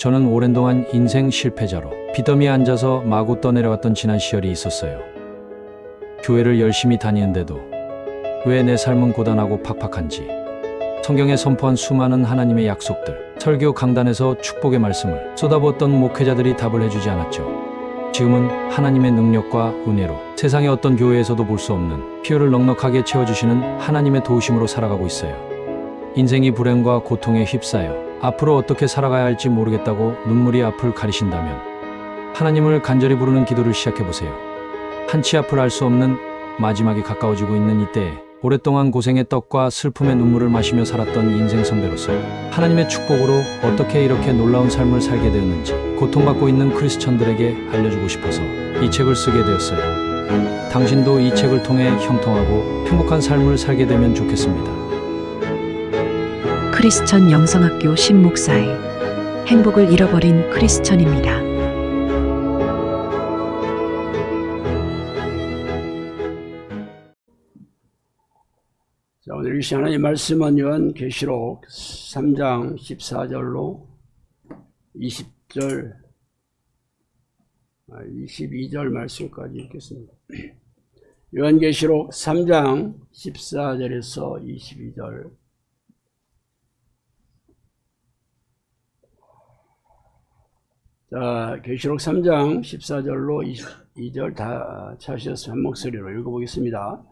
저는 오랜 동안 인생 실패자로 빚더미에 앉아서 마구 떠내려왔던 지난 시절이 있었어요. 교회를 열심히 다니는데도 왜 내 삶은 고단하고 팍팍한지, 성경에 선포한 수많은 하나님의 약속들, 설교 강단에서 축복의 말씀을 쏟아부었던 목회자들이 답을 해주지 않았죠. 지금은 하나님의 능력과 은혜로 세상의 어떤 교회에서도 볼 수 없는 필요를 넉넉하게 채워주시는 하나님의 도우심으로 살아가고 있어요. 인생이 불행과 고통에 휩싸여 앞으로 어떻게 살아가야 할지 모르겠다고 눈물이 앞을 가리신다면 하나님을 간절히 부르는 기도를 시작해보세요. 한치 앞을 알 수 없는 마지막이 가까워지고 있는 이때에 오랫동안 고생의 떡과 슬픔의 눈물을 마시며 살았던 인생 선배로서 하나님의 축복으로 어떻게 이렇게 놀라운 삶을 살게 되었는지 고통받고 있는 크리스천들에게 알려주고 싶어서 이 책을 쓰게 되었어요. 당신도 이 책을 통해 형통하고 행복한 삶을 살게 되면 좋겠습니다. 크리스천 영성학교 신목사의 행복을 잃어버린 크리스천입니다. 자, 오늘 읽으신 하나님의 말씀은 요한계시록 3장 14절로 20절, 22절 말씀까지 읽겠습니다. 요한계시록 3장 14절에서 22절. 자, 계시록 3장 14절로 22절 다 찾으셔서 한 목소리로 읽어보겠습니다.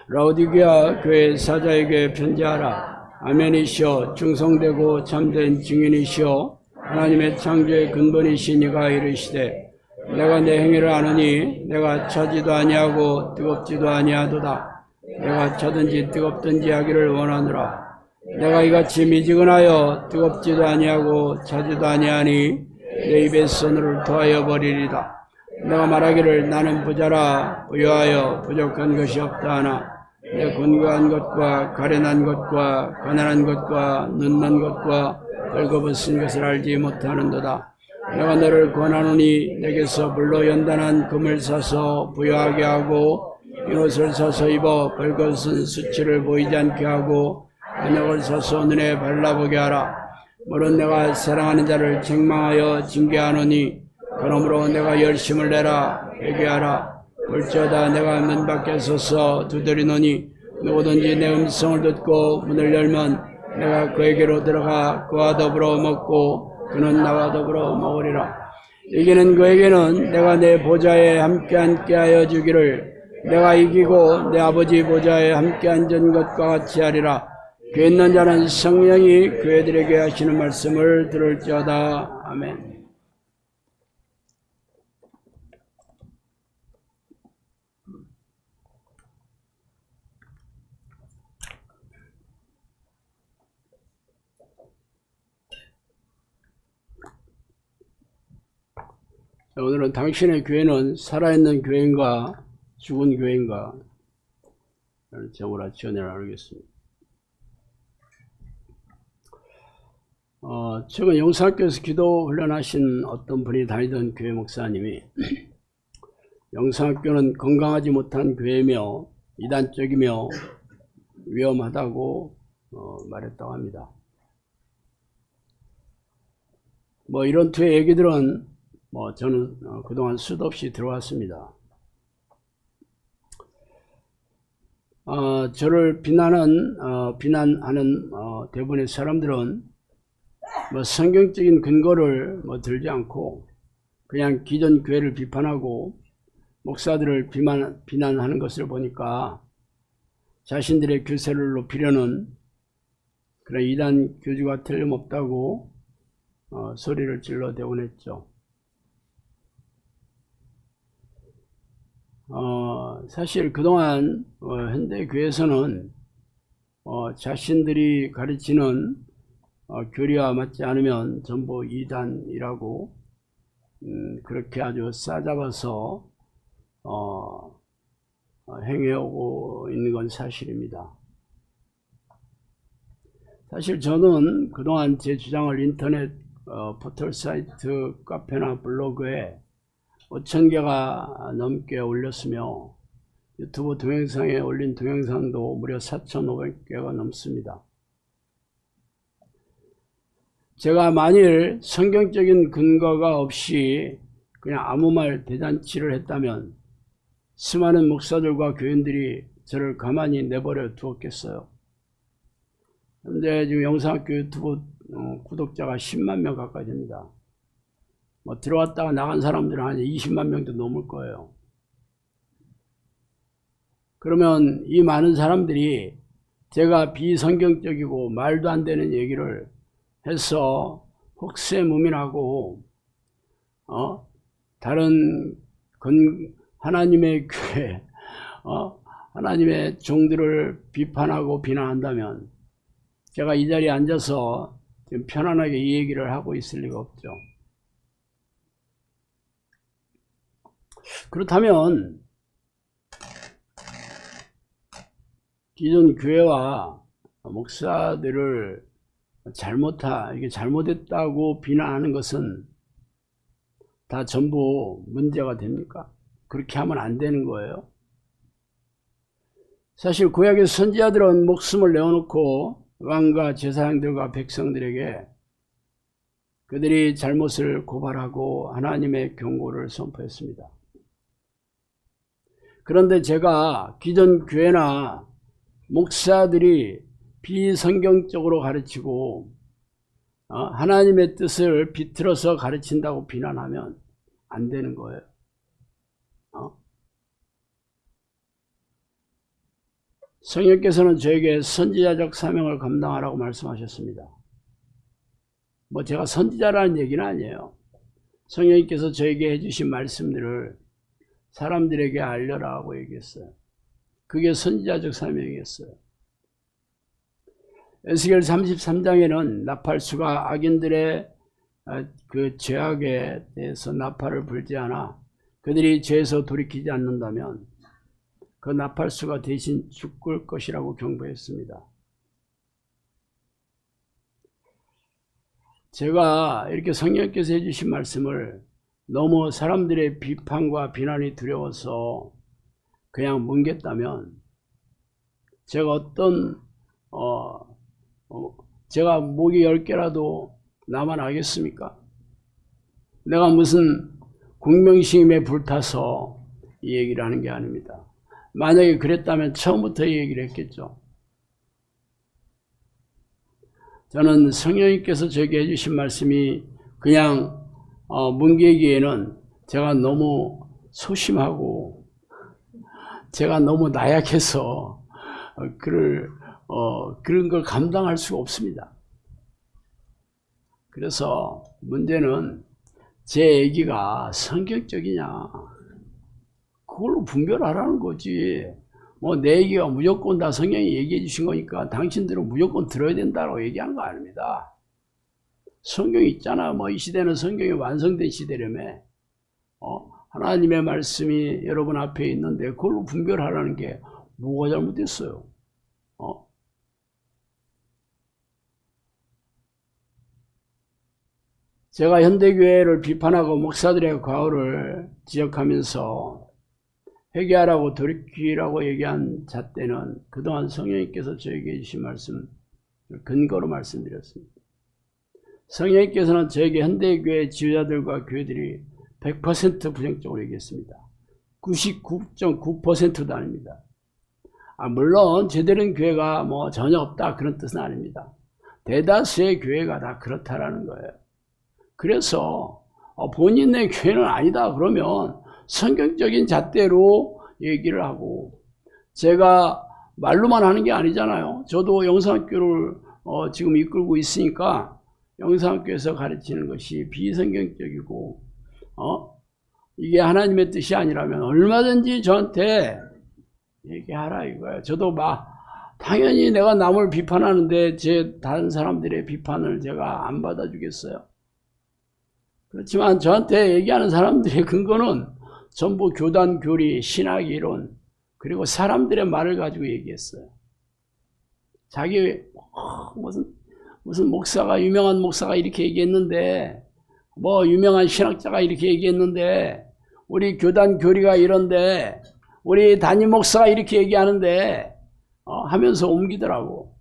라오디게아 교회 사자에게 편지하라. 아멘이시여, 충성되고 참된 증인이시여, 하나님의 창조의 근본이신 이가 이르시되, 내가 내 행위를 아노니 내가 차지도 아니하고 뜨겁지도 아니하도다. 내가 차든지 뜨겁든지 하기를 원하노라. 내가 이같이 미지근하여 뜨겁지도 아니하고 차지도 아니하니 내 입에 손을 토하여 버리리다. 내가 말하기를 나는 부자라 부유하여 부족한 것이 없다 하나 내 곤고한 것과 가련한 것과 가난한 것과 눈난 것과 벌거벗은 것을 알지 못하는도다. 내가 너를 권하노니 내게서 불로 연단한 금을 사서 부유하게 하고 흰옷을 사서 입어 벌거벗은 수치를 보이지 않게 하고 언약을 사서 눈에 발라보게 하라. 물론 내가 사랑하는 자를 책망하여 징계하노니 그러므로 내가 열심을 내라 회개하라. 볼지어다 내가 문 밖에 서서 두드리노니 누구든지 내 음성을 듣고 문을 열면 내가 그에게로 들어가 그와 더불어 먹고 그는 나와 더불어 먹으리라. 이기는 그에게는 내가 내 보좌에 함께 앉게 하여 주기를 내가 이기고 내 아버지 보좌에 함께 앉은 것과 같이 하리라. 귀 있는 자는 성령이 그애들에게 하시는 말씀을 들을지어다. 아멘. 오늘은 당신의 교회는 살아있는 교회인가 죽은 교회인가 라는 제목으로 지원을 나누겠습니다. 최근 영성학교에서 기도 훈련하신 어떤 분이 다니던 교회 목사님이 영성학교는 건강하지 못한 교회며 이단적이며 위험하다고 말했다고 합니다. 이런 투의 얘기들은 저는 그동안 수도 없이 들어왔습니다. 저를 비난하는 대부분의 사람들은 성경적인 근거를 들지 않고 그냥 기존 교회를 비판하고 목사들을 비난하는 것을 보니까 자신들의 교세를 높이려는 그런 이단 교주가 틀림없다고 소리를 질러대곤 했죠. 사실 그동안 현대 교회에서는 자신들이 가르치는 교리와 맞지 않으면 전부 이단이라고 그렇게 아주 싸잡아서 행해오고 있는 건 사실입니다. 사실 저는 그동안 제 주장을 인터넷 포털 사이트, 카페나 블로그에 5,000개가 넘게 올렸으며 유튜브 동영상에 올린 동영상도 무려 4,500개가 넘습니다. 제가 만일 성경적인 근거가 없이 그냥 아무 말 대잔치를 했다면 수많은 목사들과 교인들이 저를 가만히 내버려 두었겠어요. 근데 지금 영상학교 유튜브 구독자가 10만 명 가까이 됩니다. 뭐 들어왔다가 나간 사람들은 한 20만 명도 넘을 거예요. 그러면 이 많은 사람들이 제가 비성경적이고 말도 안 되는 얘기를 해서 혹세무민하고 다른 하나님의 교회, 하나님의 종들을 비판하고 비난한다면 제가 이 자리에 앉아서 지금 편안하게 이 얘기를 하고 있을 리가 없죠. 그렇다면 기존 교회와 목사들을 이게 잘못했다고 비난하는 것은 다 전부 문제가 됩니까? 그렇게 하면 안 되는 거예요. 사실 구약의 선지자들은 목숨을 내어놓고 왕과 제사장들과 백성들에게 그들이 잘못을 고발하고 하나님의 경고를 선포했습니다. 그런데 제가 기존 교회나 목사들이 비성경적으로 가르치고 하나님의 뜻을 비틀어서 가르친다고 비난하면 안 되는 거예요. 성령께서는 저에게 선지자적 사명을 감당하라고 말씀하셨습니다. 뭐 제가 선지자라는 얘기는 아니에요. 성령님께서 저에게 해주신 말씀들을 사람들에게 알려라고 얘기했어요. 그게 선지자적 사명이었어요. 에스겔 33장에는 나팔수가 악인들의 그 죄악에 대해서 나팔을 불지 않아 그들이 죄에서 돌이키지 않는다면 그 나팔수가 대신 죽을 것이라고 경고했습니다. 제가 이렇게 성령께서 해주신 말씀을 너무 사람들의 비판과 비난이 두려워서 그냥 뭉갰다면 제가 제가 목이 10개라도 나만 알겠습니까? 내가 무슨 공명심에 불타서 이 얘기를 하는 게 아닙니다. 만약에 그랬다면 처음부터 이 얘기를 했겠죠. 저는 성령님께서 저에게 해주신 말씀이 그냥 뭉개기에는 제가 너무 소심하고 제가 너무 나약해서 그런 걸 감당할 수가 없습니다. 그래서 문제는 제 얘기가 성경적이냐 그걸로 분별하라는 거지. 뭐 내 얘기가 무조건 다 성경이 얘기해 주신 거니까 당신들은 무조건 들어야 된다고 얘기하는 거 아닙니다. 성경이 있잖아. 뭐 이 시대는 성경이 완성된 시대라며. 하나님의 말씀이 여러분 앞에 있는데 그걸로 분별하라는 게 뭐가 잘못됐어요? 제가 현대교회를 비판하고 목사들의 과오를 지적하면서 회개하라고 돌이키라고 얘기한 잣대는 그동안 성령님께서 저에게 해주신 말씀 근거로 말씀드렸습니다. 성령님께서는 저에게 현대교회 지도자들과 교회들이 100% 부정적으로 얘기했습니다. 99.9%도 아닙니다. 물론 제대로 된 교회가 뭐 전혀 없다 그런 뜻은 아닙니다. 대다수의 교회가 다 그렇다라는 거예요. 그래서 본인의 교회는 아니다 그러면 성경적인 잣대로 얘기를 하고, 제가 말로만 하는 게 아니잖아요. 저도 영상학교를 지금 이끌고 있으니까 영상학교에서 가르치는 것이 비성경적이고 이게 하나님의 뜻이 아니라면 얼마든지 저한테 얘기하라 이거예요. 저도 당연히 내가 남을 비판하는데 다른 사람들의 비판을 제가 안 받아주겠어요. 그렇지만 저한테 얘기하는 사람들의 근거는 전부 교단, 교리, 신학 이론, 그리고 사람들의 말을 가지고 얘기했어요. 자기 무슨 목사가, 유명한 목사가 이렇게 얘기했는데, 뭐 유명한 신학자가 이렇게 얘기했는데, 우리 교단, 교리가 이런데, 우리 담임 목사가 이렇게 얘기하는데 하면서 옮기더라고.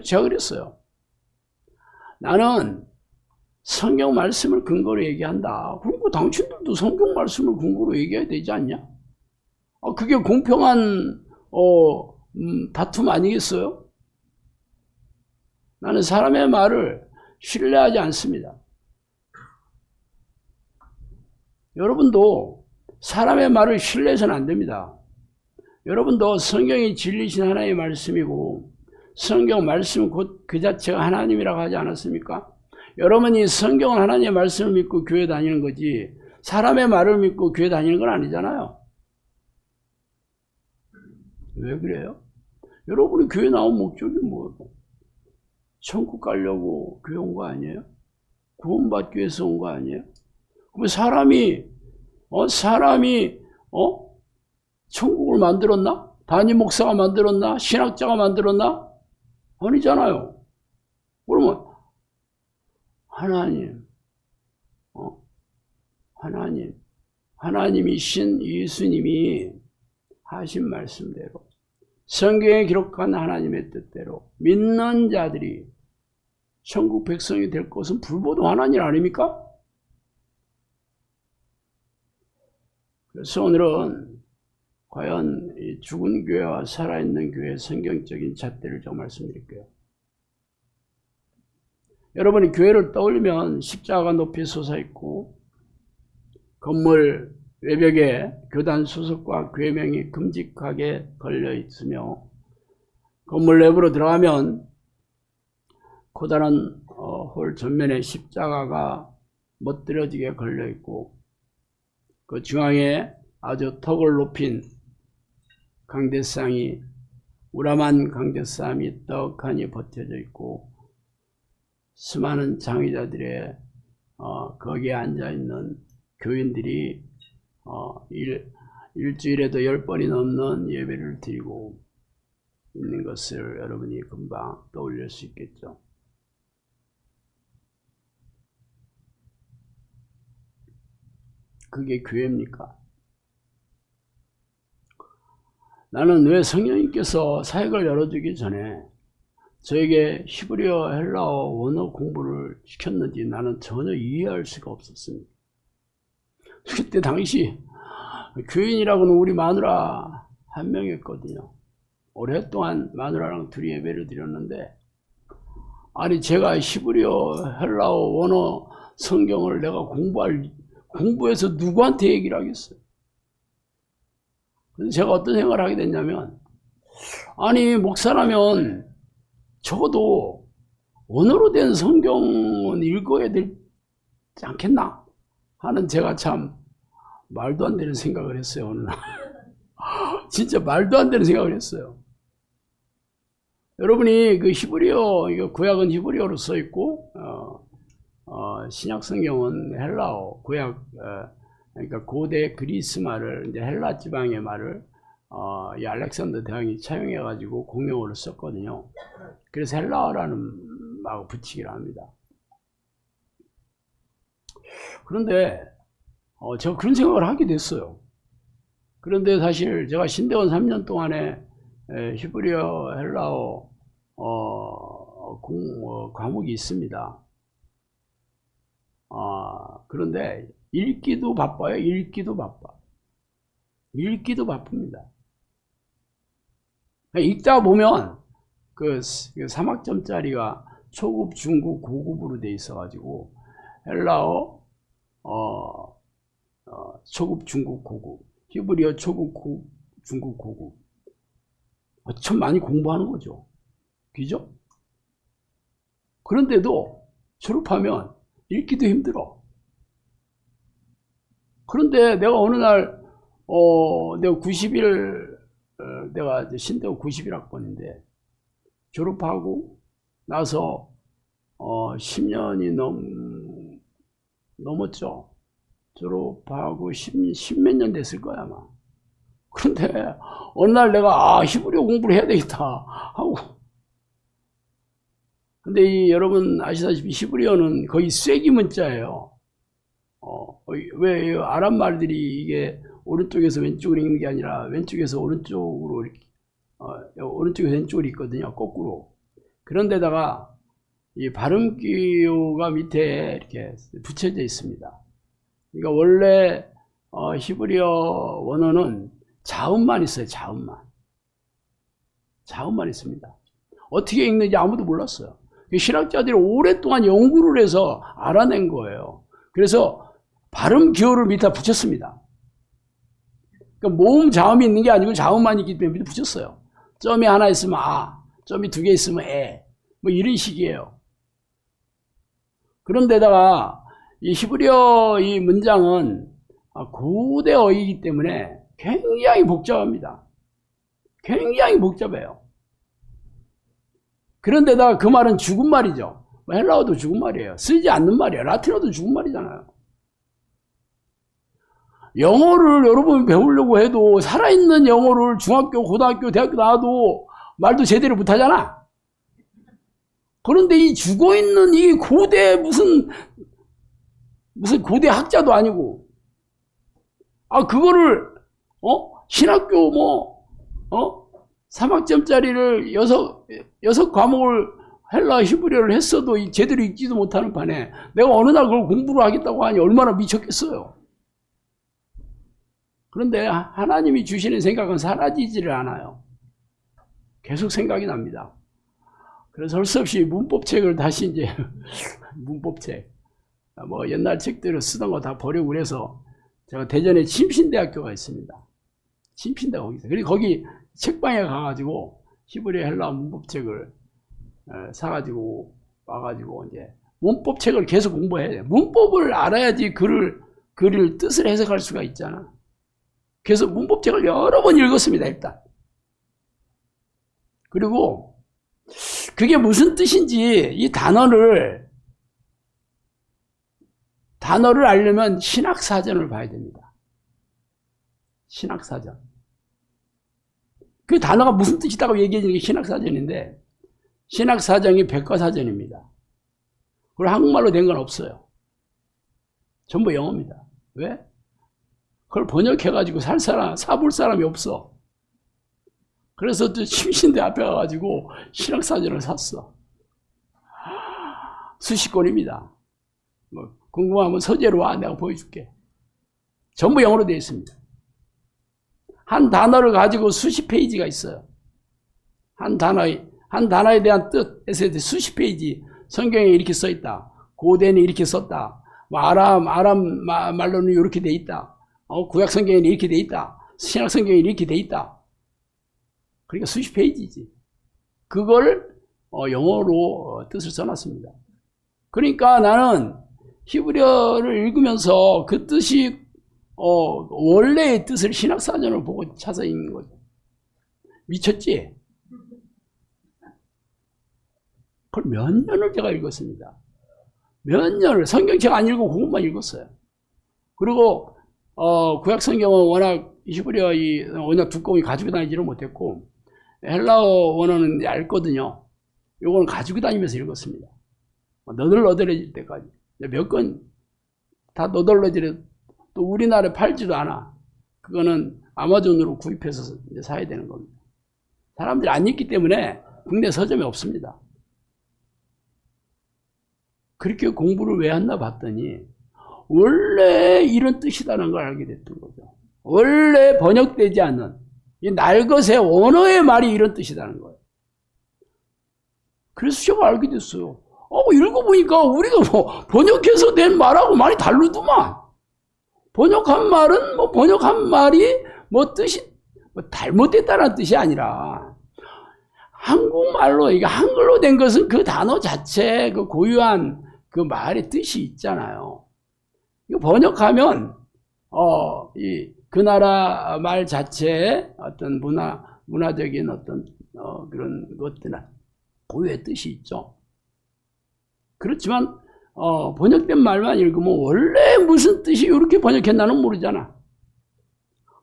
제가 그랬어요. 나는 성경 말씀을 근거로 얘기한다. 그리고 당신들도 성경 말씀을 근거로 얘기해야 되지 않냐? 그게 공평한 다툼 아니겠어요? 나는 사람의 말을 신뢰하지 않습니다. 여러분도 사람의 말을 신뢰해서는 안 됩니다. 여러분도 성경이 진리신 하나님의 말씀이고 성경 말씀 곧 그 자체가 하나님이라고 하지 않았습니까? 여러분이 성경은 하나님의 말씀을 믿고 교회 다니는 거지 사람의 말을 믿고 교회 다니는 건 아니잖아요. 왜 그래요? 여러분이 교회 나온 목적이 뭐예요? 천국 가려고 교회 온 거 아니에요? 구원받기 위해서 온 거 아니에요? 그럼 사람이 천국을 만들었나? 담임 목사가 만들었나? 신학자가 만들었나? 아니잖아요. 그러면 하나님이신 예수님이 하신 말씀대로 성경에 기록한 하나님의 뜻대로 믿는 자들이 천국 백성이 될 것은 불보듯 하나님 아닙니까? 그래서 오늘은 과연 이 죽은 교회와 살아있는 교회의 성경적인 잣대를 좀 말씀드릴게요. 여러분이 교회를 떠올리면 십자가가 높이 솟아있고 건물 외벽에 교단 수석과 교회명이 큼직하게 걸려있으며 건물 내부로 들어가면 커다란 홀 전면에 십자가가 멋들어지게 걸려있고 그 중앙에 아주 턱을 높인 강대상이 우람한 강대상이 떡하니 버텨져 있고 수많은 장의자들의 거기에 앉아있는 교인들이 일주일에도 10번이 넘는 예배를 드리고 있는 것을 여러분이 금방 떠올릴 수 있겠죠. 그게 교회입니까? 나는 왜 성령님께서 사역을 열어주기 전에 저에게 히브리어 헬라어 원어 공부를 시켰는지 나는 전혀 이해할 수가 없었습니다. 그때 당시 교인이라고는 우리 마누라 한 명이었거든요. 오랫동안 마누라랑 둘이 예배를 드렸는데 아니 제가 히브리어 헬라어 원어 성경을 내가 공부해서 누구한테 얘기를 하겠어요? 그래서 제가 어떤 생각을 하게 됐냐면 아니 목사라면 적어도 원어로 된 성경은 읽어야 되지 않겠나 하는 제가 참 말도 안 되는 생각을 했어요. 어느 날 진짜 말도 안 되는 생각을 했어요. 여러분이 그 히브리어, 이거 구약은 히브리어로 써 있고 신약 성경은 헬라어, 그러니까 고대 그리스 말을 이제 헬라 지방의 말을 이 알렉산더 대왕이 차용해 가지고 공용어로 썼거든요. 그래서 헬라어라는 말을 붙이기로 합니다. 그런데 제가 그런 생각을 하게 됐어요. 그런데 사실 제가 신대원 3년 동안에 히브리어 헬라어 과목이 있습니다. 그런데 읽기도 바빠요. 읽기도 바쁩니다. 읽다 보면 그 3학점짜리가 초급, 중급, 고급으로 돼 있어가지고 헬라어 초급, 중급, 고급, 히브리어 초급, 중급, 고급 참 많이 공부하는 거죠. 그죠? 그런데도 졸업하면 읽기도 힘들어. 그런데 내가 어느 날 내가 90일 내가 신대원 91학번인데 졸업하고 나서 10년이 넘었죠. 졸업하고 10몇 년 됐을 거야 아마. 그런데 어느 날 내가 히브리어 공부를 해야 되겠다 하고, 근데 여러분 아시다시피 히브리어는 거의 쐐기 문자예요. 왜 아랍 말들이 이게 오른쪽에서 왼쪽으로 읽는 게 아니라 왼쪽에서 오른쪽으로 이렇게 오른쪽에서 왼쪽으로 읽거든요. 거꾸로. 그런데다가 이 발음 기호가 밑에 이렇게 붙여져 있습니다. 그러니까 원래 히브리어 원어는 자음만 있어요. 자음만 있습니다. 어떻게 읽는지 아무도 몰랐어요. 신학자들이 오랫동안 연구를 해서 알아낸 거예요. 그래서 발음 기호를 밑에 붙였습니다. 그러니까 모음 자음이 있는 게 아니고 자음만 있기 때문에 밑에 붙였어요. 점이 하나 있으면 아, 점이 두 개 있으면 에, 뭐 이런 식이에요. 그런데다가 이 히브리어 이 문장은 고대어이기 때문에 굉장히 복잡합니다. 굉장히 복잡해요. 그런데다가 그 말은 죽은 말이죠. 헬라어도 죽은 말이에요. 쓰지 않는 말이에요. 라틴어도 죽은 말이잖아요. 영어를 여러분이 배우려고 해도 살아있는 영어를 중학교, 고등학교, 대학교 나와도 말도 제대로 못하잖아. 그런데 이 죽어있는 이 고대 무슨 고대 학자도 아니고 그거를 신학교 3학점짜리를 6과목을 헬라 히브리어를 했어도 제대로 읽지도 못하는 판에 내가 어느 날 그걸 공부를 하겠다고 하니 얼마나 미쳤겠어요. 그런데 하나님이 주시는 생각은 사라지지를 않아요. 계속 생각이 납니다. 그래서 할 수 없이 문법책을 다시 이제 문법책 옛날 책들을 쓰던 거 다 버리고 그래서 제가 대전에 침신대학교가 있습니다. 침신대가 거기 있어요. 그리고 거기 책방에 가가지고 히브리 헬라 문법책을 사가지고 와가지고 이제 문법책을 계속 공부해야 돼요. 문법을 알아야지 글을 뜻을 해석할 수가 있잖아. 그래서 문법책을 여러 번 읽었습니다. 일단. 그리고 그게 무슨 뜻인지 이 단어를 알려면 신학사전을 봐야 됩니다. 신학사전. 그 단어가 무슨 뜻이다고 얘기해 주는 게 신학사전인데 신학사전이 백과사전입니다. 그리고 한국말로 된 건 없어요. 전부 영어입니다. 왜? 그걸 번역해가지고 사볼 사람이 없어. 그래서 또 침신대 앞에 가가지고 신학사전을 샀어. 수십 권입니다. 궁금하면 서재로 와. 내가 보여줄게. 전부 영어로 되어 있습니다. 한 단어를 가지고 수십 페이지가 있어요. 한 단어에 대한 뜻에서 수십 페이지. 성경에 이렇게 써 있다. 고대는 이렇게 썼다. 아람 말로는 이렇게 돼 있다. 구약 성경에는 이렇게 돼 있다. 신약 성경에는 이렇게 돼 있다. 그러니까 수십 페이지지. 그걸 영어로 뜻을 써놨습니다. 그러니까 나는 히브리어를 읽으면서 그 뜻이 원래의 뜻을 신학사전을 보고 찾아 읽는 거죠. 미쳤지? 그걸 몇 년을 제가 읽었습니다. 몇 년을 성경책 안 읽고 그것만 읽었어요. 그리고 구약 성경은 워낙 히브리어 워낙 두꺼우니 가지고 다니지를 못했고 헬라어 원어는 얇거든요. 요거는 가지고 다니면서 읽었습니다. 너덜너덜해질 때까지. 몇 권 다 너덜너덜해. 또 우리나라에 팔지도 않아. 그거는 아마존으로 구입해서 이제 사야 되는 겁니다. 사람들이 안 읽기 때문에 국내 서점에 없습니다. 그렇게 공부를 왜 했나 봤더니 원래 이런 뜻이라는 걸 알게 됐던 거죠. 원래 번역되지 않는 이 날것의 원어의 말이 이런 뜻이라는 거예요. 그래서 제가 알게 됐어요. 읽어보니까 우리가 번역해서 낸 말하고 많이 다르더만. 번역한 말은 번역한 말이 뜻이 잘못됐다는 뜻이 아니라 한국말로 이게 한글로 된 것은 그 단어 자체 그 고유한 그 말의 뜻이 있잖아요. 이거 번역하면 그 나라 말 자체의 어떤 문화적인 어떤 그런 것들은 고유의 뜻이 있죠. 그렇지만 번역된 말만 읽으면 원래 무슨 뜻이 이렇게 번역했나는 모르잖아.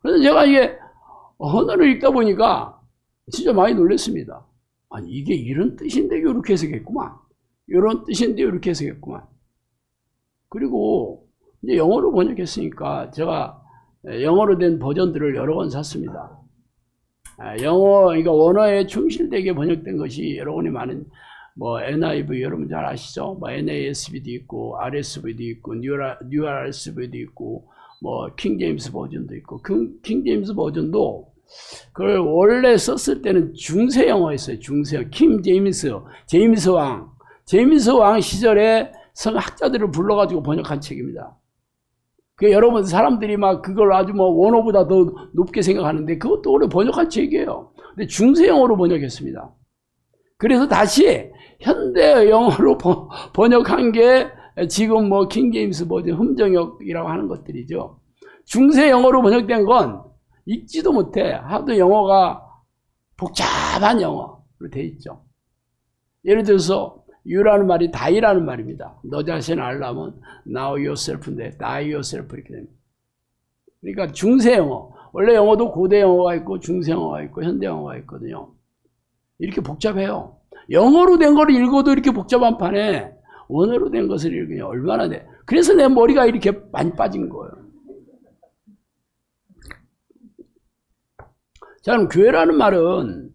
그래서 제가 이게 언어를 읽다 보니까 진짜 많이 놀랐습니다. 아니 이게 이런 뜻인데 이렇게 해석했구만. 이런 뜻인데 이렇게 해석했구만. 그리고 이제 영어로 번역했으니까 제가 영어로 된 버전들을 여러 권 샀습니다. 그러니까 원어에 충실되게 번역된 것이 여러 권이 뭐 NIV 여러분 잘 아시죠? 뭐 NASB도 있고 RSV도 있고 뉴 RSV도 있고 뭐 킹제임스 버전도 있고 킹제임스 버전도 그걸 원래 썼을 때는 중세 영어였어요. 중세 제임스 왕 시절에 성학자들을 불러가지고 번역한 책입니다. 그 여러분 사람들이 막 그걸 아주 뭐 원어보다 더 높게 생각하는데 그것도 원래 번역한 책이에요. 근데 중세 영어로 번역했습니다. 그래서 다시 현대 영어로 번역한 게 지금 뭐 킹제임스 버전 흠정역이라고 하는 것들이죠. 중세 영어로 번역된 건 읽지도 못해. 하도 영어가 복잡한 영어로 돼 있죠. 예를 들어서 you라는 말이 die라는 말입니다. 너 자신을 알려면 now yourself인데 die yourself 이렇게 됩니다. 그러니까 중세 영어, 원래 영어도 고대 영어가 있고 중세 영어가 있고 현대 영어가 있거든요. 이렇게 복잡해요. 영어로 된 거를 읽어도 이렇게 복잡한 판에 원어로 된 것을 읽으니 얼마나 돼. 그래서 내 머리가 이렇게 많이 빠진 거예요. 자, 그럼 교회라는 말은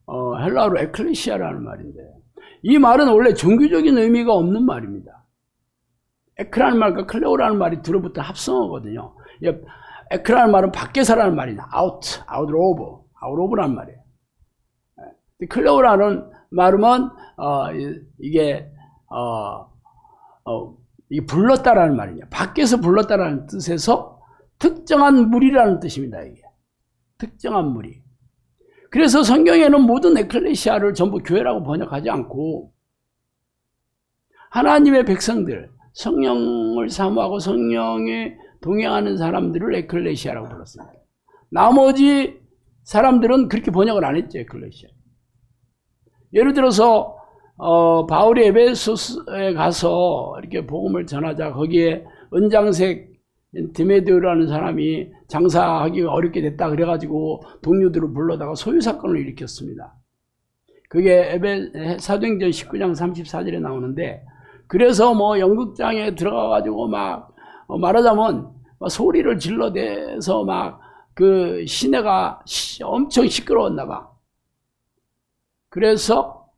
헬라어로 에클레시아라는 말인데 이 말은 원래 종교적인 의미가 없는 말입니다. 에크라는 말과 클레오라는 말이 들어붙은 합성어거든요. 에크라는 말은 밖에서라는 말이냐, out of라는 말이에요. 클레오라는 말은 이게 불렀다라는 말이냐, 밖에서 불렀다라는 뜻에서 특정한 무리라는 뜻입니다. 이게 특정한 무리. 그래서 성경에는 모든 에클레시아를 전부 교회라고 번역하지 않고 하나님의 백성들, 성령을 사모하고 성령에 동행하는 사람들을 에클레시아라고 불렀습니다. 나머지 사람들은 그렇게 번역을 안 했죠. 에클레시아. 예를 들어서 바울이 에베소에 가서 이렇게 복음을 전하자 거기에 은장색 디메데오라는 사람이 장사하기가 어렵게 됐다 그래가지고 동료들을 불러다가 소유 사건을 일으켰습니다. 그게 사도행전 19장 34절에 나오는데 그래서 뭐 연극장에 들어가가지고 막 말하자면 소리를 질러대서 막 그 시내가 엄청 시끄러웠나 봐. 그래서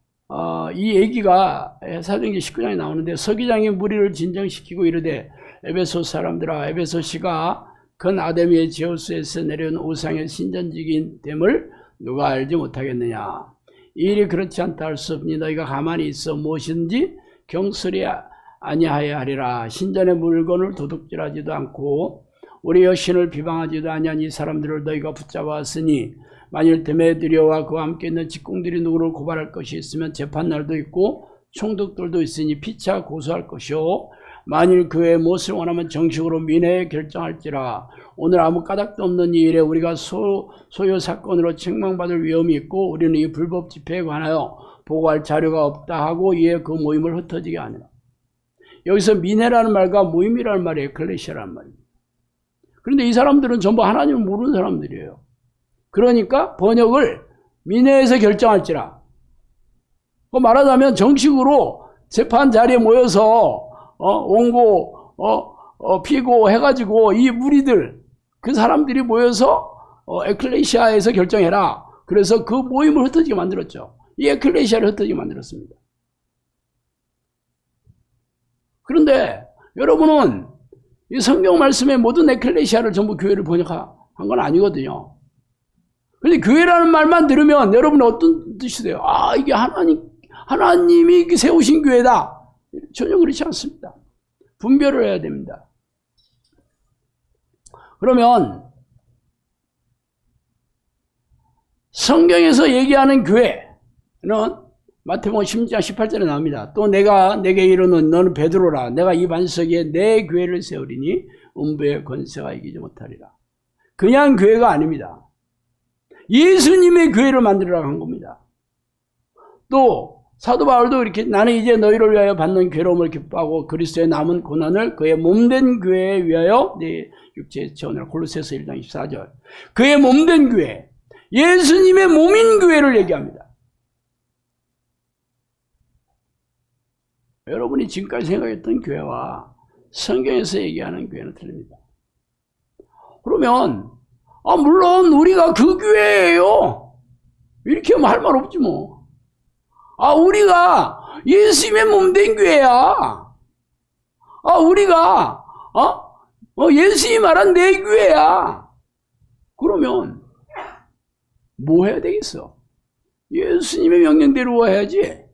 이 얘기가 사도행전 19장에 나오는데 서기장이 무리를 진정시키고 이르되 에베소 사람들아 에베소시가 건 아데미의 제우스에서 내려온 우상의 신전직인 됨을 누가 알지 못하겠느냐. 이 일이 그렇지 않다 할 수 없니 너희가 가만히 있어 무엇인지 경솔히 아니하여 하리라. 신전의 물건을 도둑질하지도 않고 우리 여신을 비방하지도 아니한 이 사람들을 너희가 붙잡았으니 만일 데메드리오와 그와 함께 있는 직공들이 누구를 고발할 것이 있으면 재판날도 있고 총독들도 있으니 피차 고소할 것이요 만일 그의 무엇을 원하면 정식으로 민회에 결정할지라. 오늘 아무 까닭도 없는 이 일에 우리가 소요 사건으로 책망받을 위험이 있고 우리는 이 불법 집회에 관하여 보고할 자료가 없다 하고 이에 그 모임을 흩어지게 하니라. 여기서 민회라는 말과 모임이라는 말이 에클레시아라는 말입니다. 그런데 이 사람들은 전부 하나님을 모르는 사람들이에요. 그러니까 번역을 민회에서 결정할지라. 말하자면 정식으로 재판 자리에 모여서 원고, 피고 해가지고 이 무리들, 그 사람들이 모여서 에클레시아에서 결정해라. 그래서 그 모임을 흩어지게 만들었죠. 이 에클레시아를 흩어지게 만들었습니다. 그런데 여러분은 이 성경 말씀의 모든 에클레시아를 전부 교회를 번역한 건 아니거든요. 그런데 교회라는 말만 들으면 여러분은 어떤 뜻이 돼요? 아, 이게 하나님이 세우신 교회다. 전혀 그렇지 않습니다. 분별을 해야 됩니다. 그러면 성경에서 얘기하는 교회는 마태복음 16장 18절에 나옵니다. 또 내가 내게 이르는 너는 베드로라. 내가 이 반석에 내 교회를 세우리니 음부의 권세가 이기지 못하리라. 그냥 교회가 아닙니다. 예수님의 교회를 만들으라고 한 겁니다. 또 사도 바울도 이렇게 나는 이제 너희를 위하여 받는 괴로움을 기뻐하고 그리스도의 남은 고난을 그의 몸된 교회에 위하여 내 육체에 채우느라. 골로새서 1장 24절. 그의 몸된 교회, 예수님의 몸인 교회를 얘기합니다. 여러분이 지금까지 생각했던 교회와 성경에서 얘기하는 교회는 틀립니다. 그러면 물론 우리가 그 교회예요. 이렇게 하면 할 말 없지 뭐. 우리가 예수님의 몸 된 교회야. 우리가 예수님이 말한 내 교회야. 그러면 뭐 해야 되겠어? 예수님의 명령대로 해야지.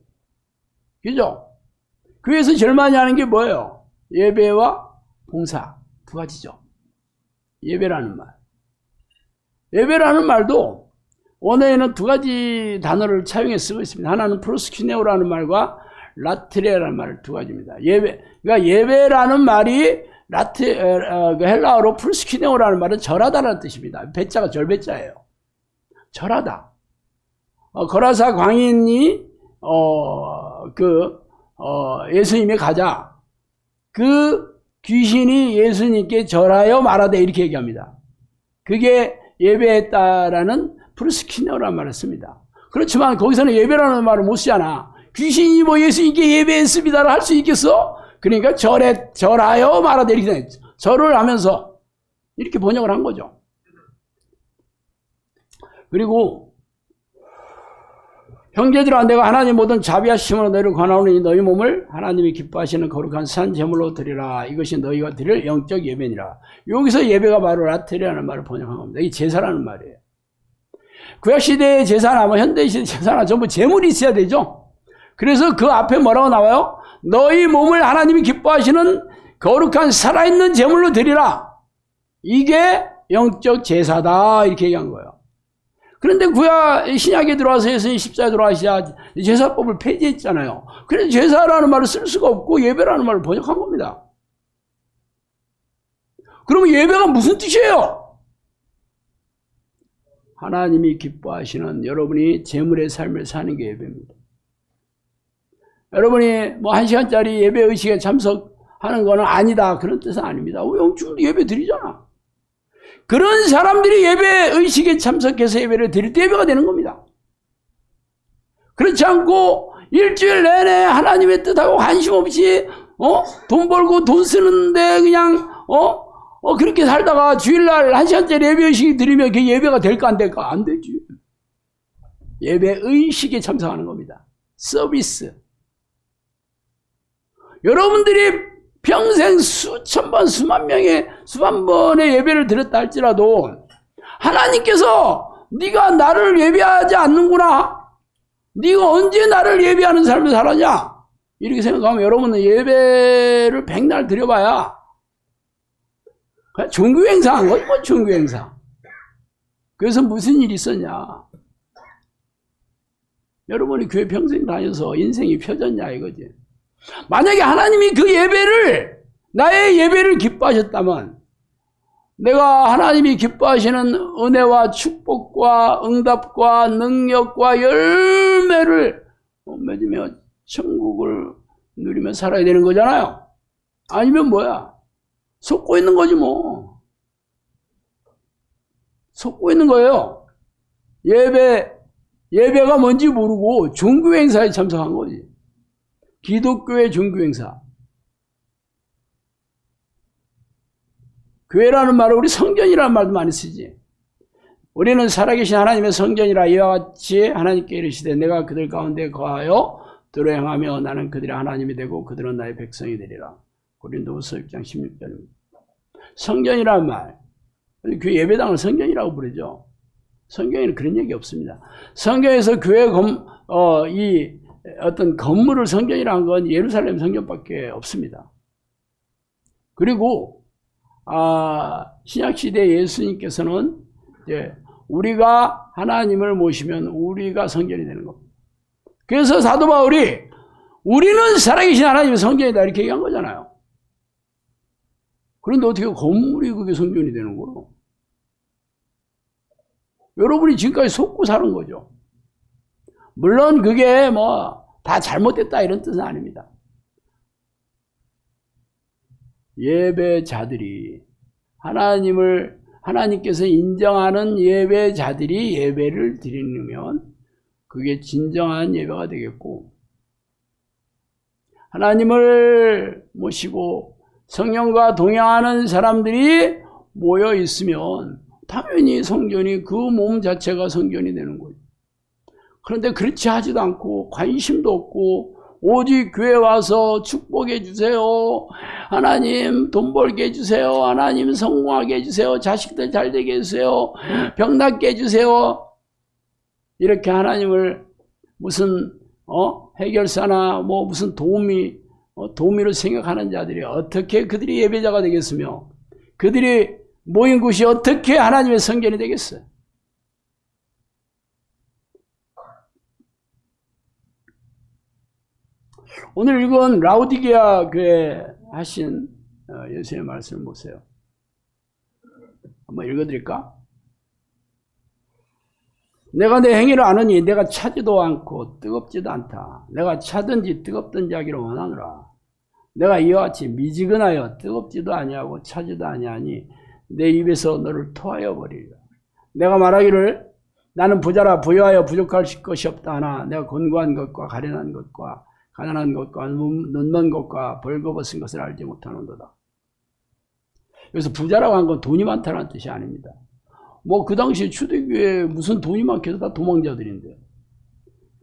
그죠? 교회에서 제일 많이 하는 게 뭐예요? 예배와 봉사 두 가지죠. 예배라는 말. 예배라는 말도 원어에는 두 가지 단어를 차용해 쓰고 있습니다. 하나는 프로스키네오라는 말과 라트레라는 말 두 가지입니다. 그러니까 예배라는 말이 헬라어로 프로스키네오라는 말은 절하다라는 뜻입니다. 배자가 절배자예요. 절하다. 거라사 광인이 예수님의 가자. 그 귀신이 예수님께 절하여 말하되 이렇게 얘기합니다. 그게 예배했다라는 프로스키네오라는 말을 씁니다. 그렇지만 거기서는 예배라는 말을 못 쓰잖아. 귀신이 뭐 예수님께 예배했습니다를 할 수 있겠어? 그러니까 절하여 말하되 이렇게 돼. 절을 하면서 이렇게 번역을 한 거죠. 그리고 형제들아 내가 하나님 모든 자비하심으로 너희를 권하오니 너희 몸을 하나님이 기뻐하시는 거룩한 산 제물로 드리라. 이것이 너희가 드릴 영적 예배니라. 여기서 예배가 바로 라트리라는 말을 번역한 겁니다. 이게 제사라는 말이에요. 구약시대의 제사나 현대시대 제사나 전부 제물이 있어야 되죠. 그래서 그 앞에 뭐라고 나와요? 너희 몸을 하나님이 기뻐하시는 거룩한 살아있는 제물로 드리라. 이게 영적 제사다. 이렇게 얘기한 거예요. 그런데 신약에 들어와서 예수님 십자가에 들어가시자 제사법을 폐지했잖아요. 그래서 제사라는 말을 쓸 수가 없고 예배라는 말을 번역한 겁니다. 그러면 예배가 무슨 뜻이에요? 하나님이 기뻐하시는 여러분이 제물의 삶을 사는 게 예배입니다. 여러분이 뭐 1시간짜리 예배 의식에 참석하는 거는 아니다. 그런 뜻은 아닙니다. 지금도 예배 드리잖아. 그런 사람들이 예배 의식에 참석해서 예배를 드릴 때 예배가 되는 겁니다. 그렇지 않고 일주일 내내 하나님의 뜻하고 관심 없이 돈 벌고 돈 쓰는데 그냥 그렇게 살다가 주일날 1시간짜리 예배 의식이 드리면 그게 예배가 될까 안 될까? 안 되지. 예배 의식에 참석하는 겁니다. 서비스. 여러분들이 평생 수천 번, 수만 번의 예배를 드렸다 할지라도 하나님께서 네가 나를 예배하지 않는구나. 네가 언제 나를 예배하는 삶을 살았냐? 이렇게 생각하면 여러분은 예배를 백날 드려봐야 그냥 종교행사 한 거지, 뭐 종교행사. 그래서 무슨 일이 있었냐? 여러분이 교회 평생 다녀서 인생이 펴졌냐 이거지. 만약에 하나님이 그 예배를, 나의 예배를 기뻐하셨다면, 내가 하나님이 기뻐하시는 은혜와 축복과 응답과 능력과 열매를 맺으며 천국을 누리며 살아야 되는 거잖아요. 아니면 뭐야? 속고 있는 거지 뭐. 속고 있는 거예요. 예배가 뭔지 모르고 종교 행사에 참석한 거지. 기독교의 종교행사. 교회라는 말을 우리 성전이라는 말도 많이 쓰지. 우리는 살아계신 하나님의 성전이라 이와 같이 하나님께 이르시되 내가 그들 가운데 거하여 들어 행하며 나는 그들의 하나님이 되고 그들은 나의 백성이 되리라. 고린도후서 6장 16절입니다. 성전이라는 말. 교회 예배당을 성전이라고 부르죠. 성경에는 그런 얘기 없습니다. 성경에서 교회 어떤 건물을 성전이라는 건 예루살렘 성전밖에 없습니다. 그리고 신약시대 예수님께서는 이제 우리가 하나님을 모시면 우리가 성전이 되는 겁니다. 그래서 사도 바울이 우리는 살아계신 하나님의 성전이다 이렇게 얘기한 거잖아요. 그런데 어떻게 건물이 그게 성전이 되는 거예요? 여러분이 지금까지 속고 사는 거죠. 물론 그게 다 잘못됐다 이런 뜻은 아닙니다. 예배자들이 하나님께서 인정하는 예배자들이 예배를 드리면 그게 진정한 예배가 되겠고, 하나님을 모시고 성령과 동행하는 사람들이 모여 있으면 당연히 성전이 그 몸 자체가 성전이 되는 거예요. 그런데 그렇지 하지도 않고 관심도 없고 오직 교회 와서 축복해 주세요. 하나님 돈 벌게 해주세요. 하나님 성공하게 해주세요. 자식들 잘 되게 해주세요. 병 낫게 해주세요. 이렇게 하나님을 무슨 해결사나 뭐 무슨 도우미로 생각하는 자들이 어떻게 그들이 예배자가 되겠으며 그들이 모인 곳이 어떻게 하나님의 성전이 되겠어요? 오늘 읽은 라우디게아 교회 하신 예수님의 말씀을 보세요. 한번 읽어드릴까? 내가 내 행위를 아느니 내가 차지도 않고 뜨겁지도 않다. 내가 차든지 뜨겁든지 하기를 원하노라. 내가 이와 같이 미지근하여 뜨겁지도 아니하고 차지도 아니하니 내 입에서 너를 토하여 버리리라. 내가 말하기를 나는 부자라 부유하여 부족할 것이 없다 하나 내가 곤고한 것과 가련한 것과 가난한 것과 눈먼 것과 벌거벗은 것을 알지 못하는도다. 그래서 부자라고 한 건 돈이 많다는 뜻이 아닙니다. 뭐 그 당시 초대교회에 무슨 돈이 많겠어? 다 도망자들인데.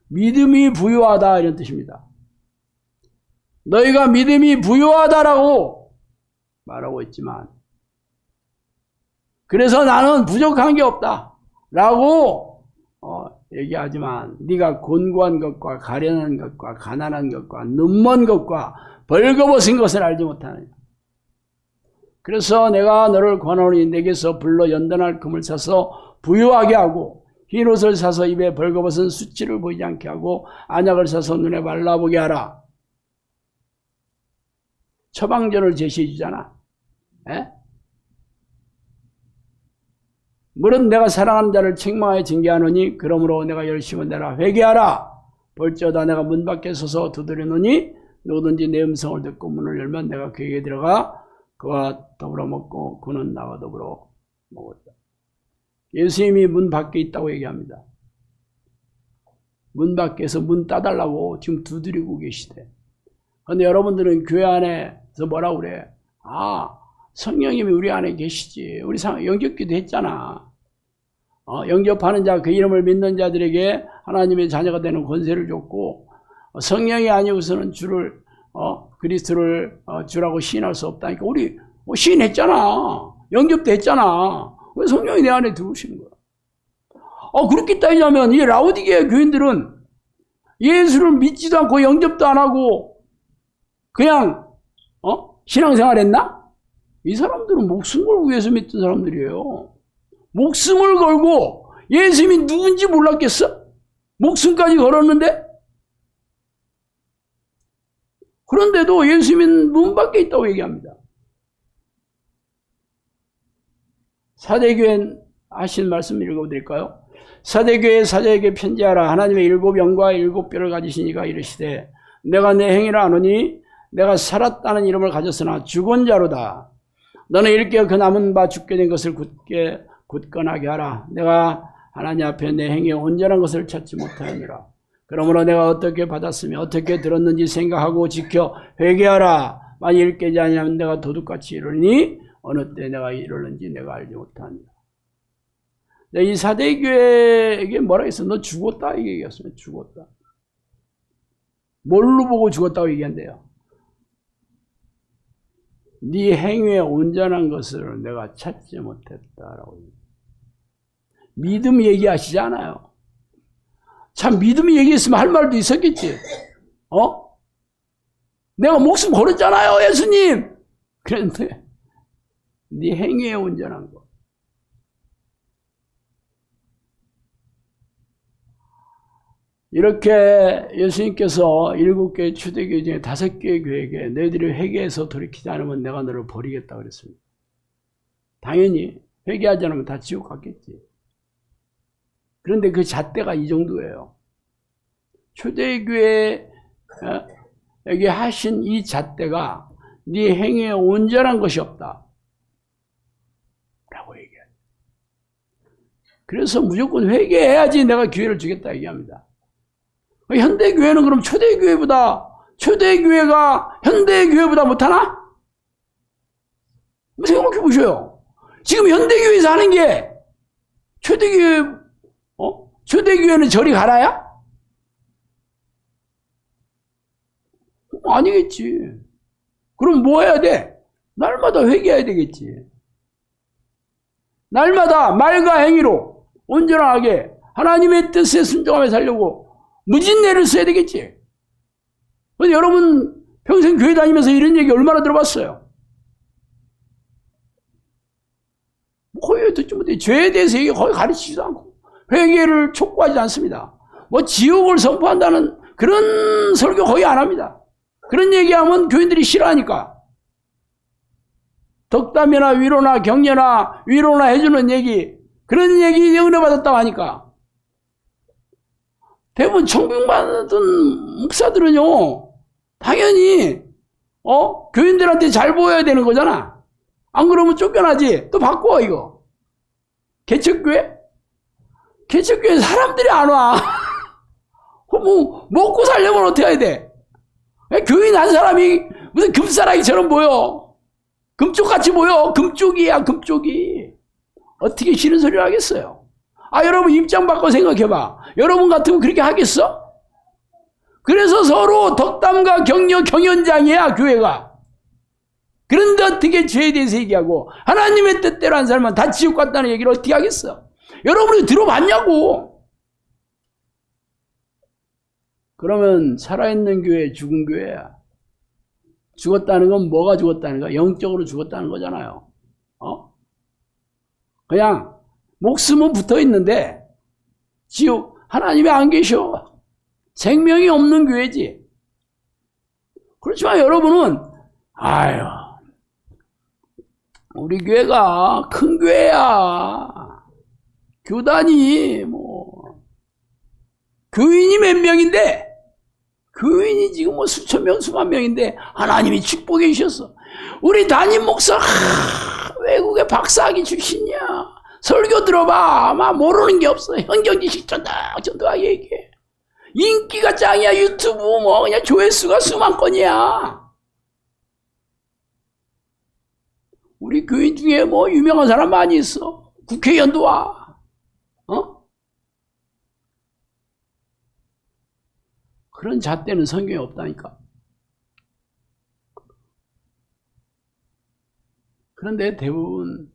믿음이 부유하다 이런 뜻입니다. 너희가 믿음이 부유하다라고 말하고 있지만 그래서 나는 부족한 게 없다 라고 얘기하지만 네가 곤고한 것과 가련한 것과 가난한 것과 눈먼 것과 벌거벗은 것을 알지 못하느냐. 그래서 내가 너를 권하노니 내게서 불러 연단할 금을 사서 부유하게 하고 흰 옷을 사서 입에 벌거벗은 수치를 보이지 않게 하고 안약을 사서 눈에 발라보게 하라. 처방전을 제시해 주잖아. 물은 내가 사랑하는 자를 책망하여 징계하노니 그러므로 내가 열심히 내라 회개하라. 볼지어다 내가 문 밖에 서서 두드리노니 누구든지 내 음성을 듣고 문을 열면 내가 그에게 들어가 그와 더불어 먹고 그는 나와 더불어 먹었다. 예수님이 문 밖에 있다고 얘기합니다. 문 밖에서 문 따달라고 지금 두드리고 계시대. 그런데 여러분들은 교회 안에서 뭐라고 그래? 성령님이 우리 안에 계시지. 우리 영접기도 했잖아. 영접하는 자, 그 이름을 믿는 자들에게 하나님의 자녀가 되는 권세를 줬고 성령이 아니고서는 그리스도를 주라고 시인할 수 없다니까. 우리 시인했잖아. 영접도 했잖아. 왜 성령이 내 안에 들어오시는 거야? 그렇게 따지자면 이 라우디게아 교인들은 예수를 믿지도 않고 영접도 안 하고 그냥 신앙생활 했나? 이 사람들은 목숨 걸고 예수 믿던 사람들이에요. 목숨을 걸고 예수님이 누군지 몰랐겠어? 목숨까지 걸었는데? 그런데도 예수님은 문 밖에 있다고 얘기합니다. 사대교회 하신 말씀 읽어드릴까요? 사대교회 사자에게 편지하라. 하나님의 7영과 7뼈를 가지신 이가 이르시되 내가 내 행위를 아노니 내가 살았다는 이름을 가졌으나 죽은 자로다. 너는 일깨어 그 남은 바 죽게 된 것을 굳건하게 하라. 내가 하나님 앞에 내 행위에 온전한 것을 찾지 못하느니라. 그러므로 내가 어떻게 받았으며 어떻게 들었는지 생각하고 지켜 회개하라. 만일 깨지 아니하면 내가 도둑같이 이르니 어느 때 내가 이르는지 내가 알지 못하느니라. 이 사대교회에게 뭐라 했어? 너 죽었다 이 얘기했어요. 죽었다. 뭘로 보고 죽었다고 얘기한대요? 네 행위에 온전한 것을 내가 찾지 못했다라고. 믿음 얘기하시잖아요. 참 믿음 얘기했으면 할 말도 있었겠지. 내가 목숨 걸었잖아요, 예수님. 그런데 네 행위에 온전한 것. 이렇게 예수님께서 7개의 초대교회 중에 5개의 교회에게 너희들이 회개해서 돌이키지 않으면 내가 너를 버리겠다 그랬습니다. 당연히 회개하지 않으면 다 지옥 갔겠지. 그런데 그 잣대가 이 정도예요. 초대교회에게 하신 이 잣대가 네 행위에 온전한 것이 없다 라고 얘기해요. 그래서 무조건 회개해야지 내가 기회를 주겠다 얘기합니다. 현대교회는 그럼 초대교회가 현대교회보다 못하나? 생각해 보셔요. 지금 현대교회에서 하는 게 초대교회는 저리 가라야? 아니겠지. 그럼 뭐 해야 돼? 날마다 회개해야 되겠지. 날마다 말과 행위로 온전하게 하나님의 뜻에 순종하며 살려고 무진내를 써야 되겠지. 근데 여러분 평생 교회 다니면서 이런 얘기 얼마나 들어봤어요? 거의 듣지 못해. 죄에 대해서 얘기 거의 가르치지도 않고 회개를 촉구하지 않습니다. 뭐 지옥을 선포한다는 그런 설교 거의 안 합니다. 그런 얘기하면 교인들이 싫어하니까. 덕담이나 위로나 격려나 위로나 해주는 얘기, 그런 얘기 은혜 받았다고 하니까. 대부분 청빙받은 목사들은요, 당연히 교인들한테 잘 보여야 되는 거잖아. 안 그러면 쫓겨나지. 또 바꿔 이거. 개척교회? 개척교회 사람들이 안 와. 뭐 먹고 살려면 어떻게 해야 돼? 교인 한 사람이 무슨 금사라기처럼 보여. 금쪽같이 보여. 금쪽이야, 금쪽이. 어떻게 싫은 소리를 하겠어요? 여러분 입장 바꿔 생각해봐. 여러분 같으면 그렇게 하겠어? 그래서 서로 덕담과 격려 경연장이야, 교회가. 그런데 어떻게 죄에 대해서 얘기하고 하나님의 뜻대로 한 사람은 다 지옥 갔다는 얘기를 어떻게 하겠어? 여러분이 들어봤냐고. 그러면 살아있는 교회, 죽은 교회야. 죽었다는 건 뭐가 죽었다는 거야? 영적으로 죽었다는 거잖아요. 그냥 목숨은 붙어 있는데 지옥 하나님이 안 계셔. 생명이 없는 교회지. 그렇지만 여러분은 우리 교회가 큰 교회야. 교단이 교인이 몇 명인데, 교인이 지금 수천 명, 수만 명인데 하나님이 축복해 주셨어. 우리 담임 목사 외국에 박사학위 출신이야. 설교 들어봐. 모르는 게 없어. 현경 지식 전도하게 얘기해. 인기가 짱이야. 유튜브 그냥 조회수가 수만 건이야. 우리 교인 중에 유명한 사람 많이 있어. 국회의원도 와. 그런 잣대는 성경에 없다니까. 그런데 대부분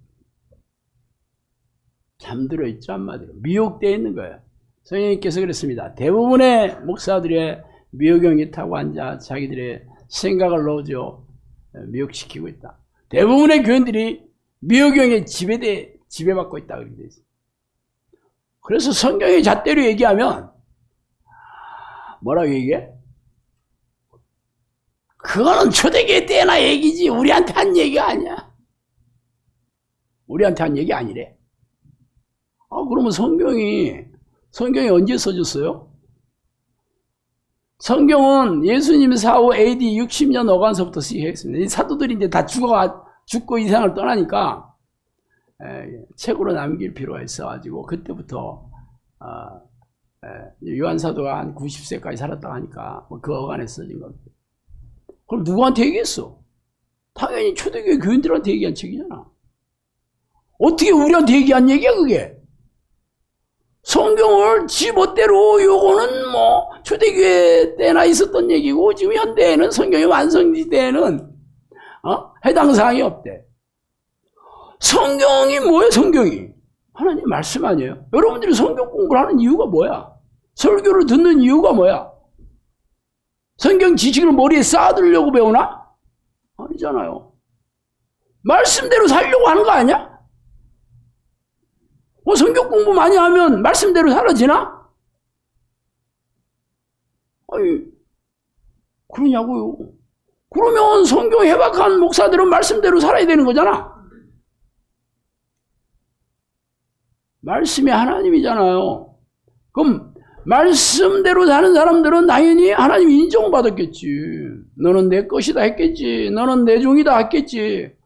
잠들어 있죠, 한마디로. 미혹되어 있는 거예요. 성령님께서 그랬습니다. 대부분의 목사들의 미혹경이 타고 앉아 자기들의 생각을 넣어줘 미혹시키고 있다. 대부분의 교인들이 미혹경에 지배받고 있다. 그렇게 돼 있어요. 그래서 성경의 잣대로 얘기하면 뭐라고 얘기해? 그거는 초대교회 때나 얘기지 우리한테 한 얘기가 아니야. 우리한테 한 얘기 아니래. 그러면 성경이 언제 써졌어요? 성경은 예수님 사후 AD 60년 어간서부터 시작했습니다. 이 사도들이 이제 다 죽고 이 세상을 떠나니까 책으로 남길 필요가 있어가지고 그때부터 요한 사도가 한 90세까지 살았다고 하니까 그 어간에 써진 겁니다. 그럼 누구한테 얘기했어? 당연히 초대교회 교인들한테 얘기한 책이잖아. 어떻게 우리한테 얘기한 얘기야 그게? 성경을 지멋대로 요거는 초대교회 때나 있었던 얘기고 지금 현대에는 성경의 완성지 때에는 해당 사항이 없대. 성경이 뭐예요? 성경이 하나님 말씀 아니에요? 여러분들이 성경 공부를 하는 이유가 뭐야? 설교를 듣는 이유가 뭐야? 성경 지식을 머리에 쌓아두려고 배우나? 아니잖아요. 말씀대로 살려고 하는 거 아니야? 성경 공부 많이 하면 말씀대로 살아지나? 그러냐고요. 그러면 성경 해박한 목사들은 말씀대로 살아야 되는 거잖아. 말씀이 하나님이잖아요. 그럼 말씀대로 사는 사람들은 당연히 하나님 인정을 받았겠지. 너는 내 것이다 했겠지. 너는 내 종이다 했겠지.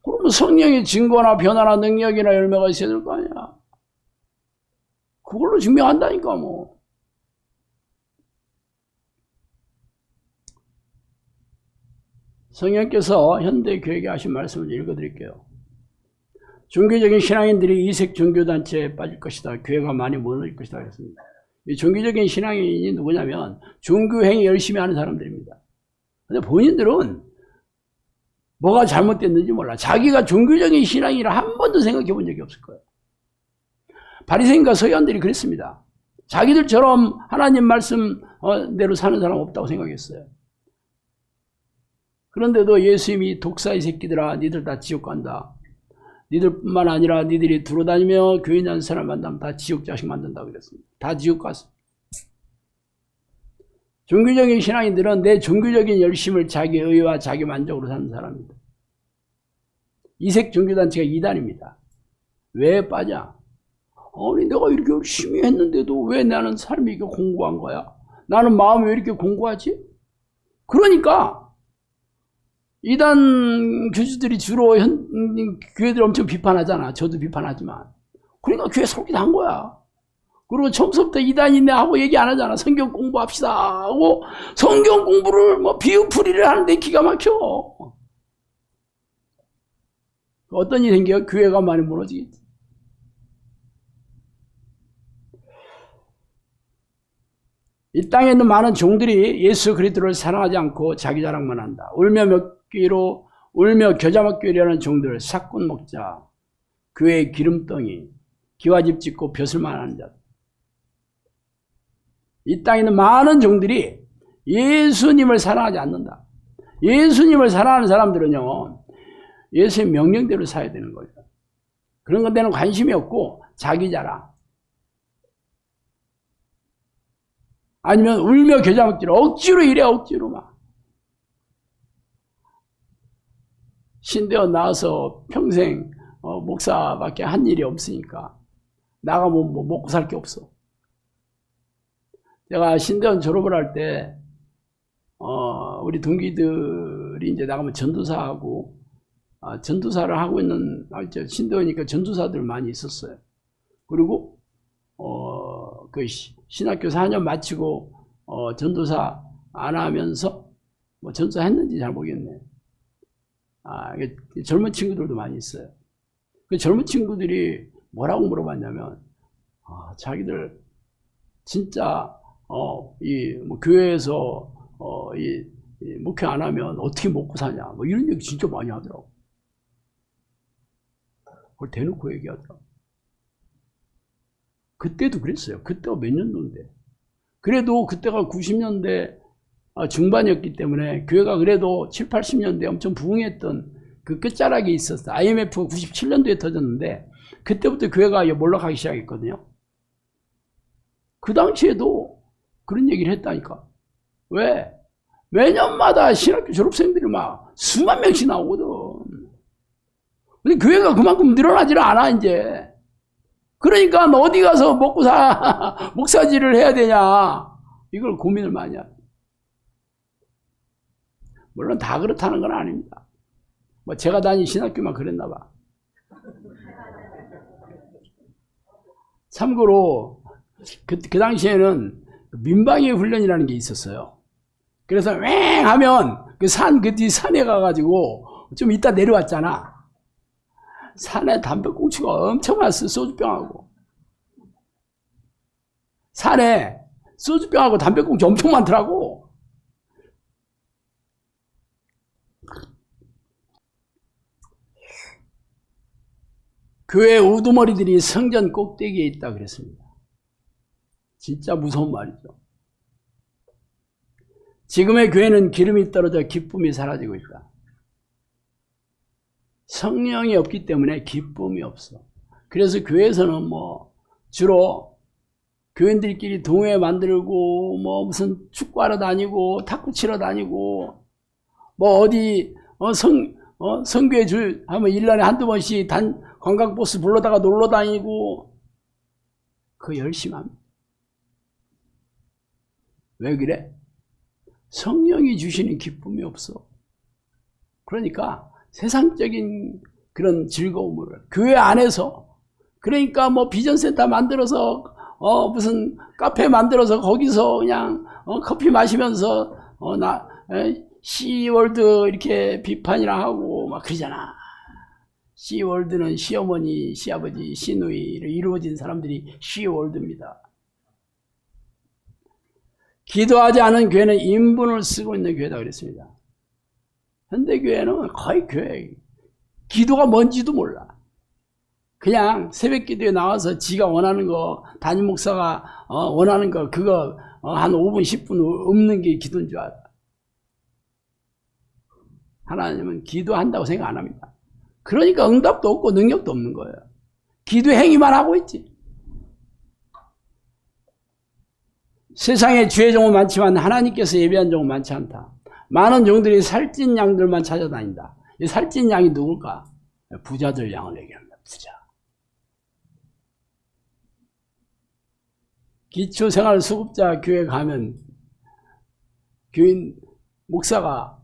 그러면 성령의 증거나 변화나 능력이나 열매가 있어야 될 거 아니야. 그걸로 증명한다니까 성령께서 현대 교회에 하신 말씀을 읽어드릴게요. 종교적인 신앙인들이 이색 종교단체에 빠질 것이다. 교회가 많이 무너질 것이다. 그랬습니다. 이 종교적인 신앙인이 누구냐면 종교행위 열심히 하는 사람들입니다. 근데 본인들은 뭐가 잘못됐는지 몰라. 자기가 종교적인 신앙이라 한 번도 생각해 본 적이 없을 거예요. 바리새인과 서기관들이 그랬습니다. 자기들처럼 하나님 말씀대로 사는 사람 없다고 생각했어요. 그런데도 예수님이 독사의 새끼들아 니들 다 지옥 간다. 니들뿐만 아니라 니들이 두루다니며 교인 한 사람 만나면 다 지옥 자식 만든다 그랬습니다. 다 지옥 갔어. 종교적인 신앙인들은 내 종교적인 열심을 자기 의와 자기 만족으로 사는 사람입니다. 이색 종교단체가 이단입니다. 왜 빠져? 아니 내가 이렇게 열심히 했는데도 왜 나는 삶이 이렇게 공고한 거야? 나는 마음이 왜 이렇게 공고하지? 그러니까 이단 교주들이 주로 교회들 엄청 비판하잖아. 저도 비판하지만. 그러니까 교회 설계한 거야. 그리고 처음부터 이단이네 하고 얘기 안 하잖아. 성경 공부합시다 하고 성경 공부를 뭐 비유풀이를 하는데 기가 막혀. 어떤 일이 생겨요? 교회가 많이 무너지겠지. 이 땅에 있는 많은 종들이 예수 그리스도를 사랑하지 않고 자기 자랑만 한다. 울며 겨자 먹기라는 종들, 삭군 먹자, 교회의 기름덩이, 기와집 짓고 벼슬만 하는 자. 이 땅에 있는 많은 종들이 예수님을 사랑하지 않는다. 예수님을 사랑하는 사람들은요, 예수의 명령대로 살아야 되는 거예요. 그런 것 데는 관심이 없고 자기 자랑. 아니면 울며 겨자 먹기로 억지로 이래 억지로 막. 신대원 나와서 평생 목사밖에 한 일이 없으니까 나가면 뭐 먹고 살 게 없어. 제가 신대원 졸업을 할 때 우리 동기들이 이제 나가면 전도사하고 전도사를 하고 있는 신대원이니까 전도사들 많이 있었어요. 그리고 그 신학교 4년 마치고 전도사 안 하면서 뭐 전도사 했는지 잘 모르겠네. 젊은 친구들도 많이 있어요. 그 젊은 친구들이 뭐라고 물어봤냐면 자기들 진짜 뭐 교회에서 이 목회 안 하면 어떻게 먹고 사냐 뭐 이런 얘기 진짜 많이 하더라고. 그걸 대놓고 얘기하더라고. 그때도 그랬어요. 그때가 몇 년도인데. 그래도 그때가 90년대 중반이었기 때문에 교회가 그래도 7, 80년대에 엄청 부흥했던 그 끝자락에 있었어요. IMF가 97년도에 터졌는데 그때부터 교회가 몰락하기 시작했거든요. 그 당시에도 그런 얘기를 했다니까. 왜? 매년마다 신학교 졸업생들이 막 수만 명씩 나오거든. 근데 교회가 그만큼 늘어나지를 않아 이제. 그러니까 어디 가서 먹고 목사질을 해야 되냐 이걸 고민을 많이 하죠. 물론 다 그렇다는 건 아닙니다. 뭐 제가 다닌 신학교만 그랬나 봐. 참고로 그 당시에는 민방위 훈련이라는 게 있었어요. 그래서 왱 하면 그 뒤 산에 가가지고 좀 이따 내려왔잖아. 산에 담배꽁초가 엄청 많았어. 소주병하고. 산에 소주병하고 담배꽁초 엄청 많더라고. 교회 우두머리들이 성전 꼭대기에 있다 그랬습니다. 진짜 무서운 말이죠. 지금의 교회는 기름이 떨어져 기쁨이 사라지고 있다. 성령이 없기 때문에 기쁨이 없어. 그래서 교회에서는 뭐 주로 교인들끼리 동호회 만들고 뭐 무슨 축구하러 다니고 탁구 치러 다니고 뭐 어디 성교회 하면 1년에 한두 번씩 관광버스 불러다가 놀러 다니고 그거 열심히 합니다. 왜 그래? 성령이 주시는 기쁨이 없어. 그러니까 세상적인 그런 즐거움을 교회 안에서 그러니까 뭐 비전센터 만들어서 무슨 카페 만들어서 거기서 그냥 커피 마시면서 시월드 이렇게 비판이랑 하고 막 그러잖아. 시월드는 시어머니, 시아버지, 시누이로 이루어진 사람들이 시월드입니다. 기도하지 않은 교회는 인분을 쓰고 있는 교회다 그랬습니다. 현대교회는 거의 교회 기도가 뭔지도 몰라. 그냥 새벽 기도에 나와서 지가 원하는 거, 담임 목사가 원하는 거 그거 한 5분 10분 없는 게 기도인 줄 알아. 하나님은 기도한다고 생각 안 합니다. 그러니까 응답도 없고 능력도 없는 거예요. 기도 행위만 하고 있지. 세상에 주의 종은 많지만 하나님께서 예비한 종은 많지 않다. 많은 종들이 살찐 양들만 찾아다닌다. 이 살찐 양이 누굴까? 부자들 양을 얘기합니다. 부자. 기초생활수급자 교회 가면 교인 목사가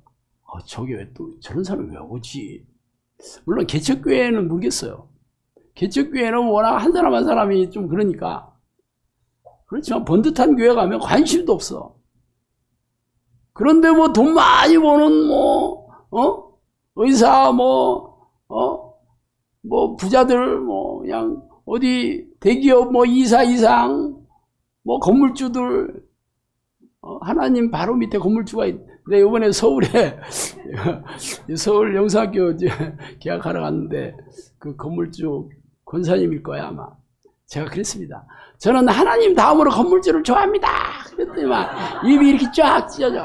저기 왜 또 저런 사람이 왜 오지? 물론 개척교회는 모르겠어요. 개척교회는 워낙 한 사람 한 사람이 좀 그러니까. 그렇지만 번듯한 교회 가면 관심도 없어. 그런데 뭐 돈 많이 버는 의사 부자들 그냥 어디 대기업 이사 이상 건물주들 하나님 바로 밑에 건물주가 있는데 이번에 서울에 서울 영사학교 계약하러 갔는데 그 건물주 권사님일 거야 아마. 제가 그랬습니다. 저는 하나님 다음으로 건물주를 좋아합니다. 그랬더니 막 입이 이렇게 쫙 찢어져.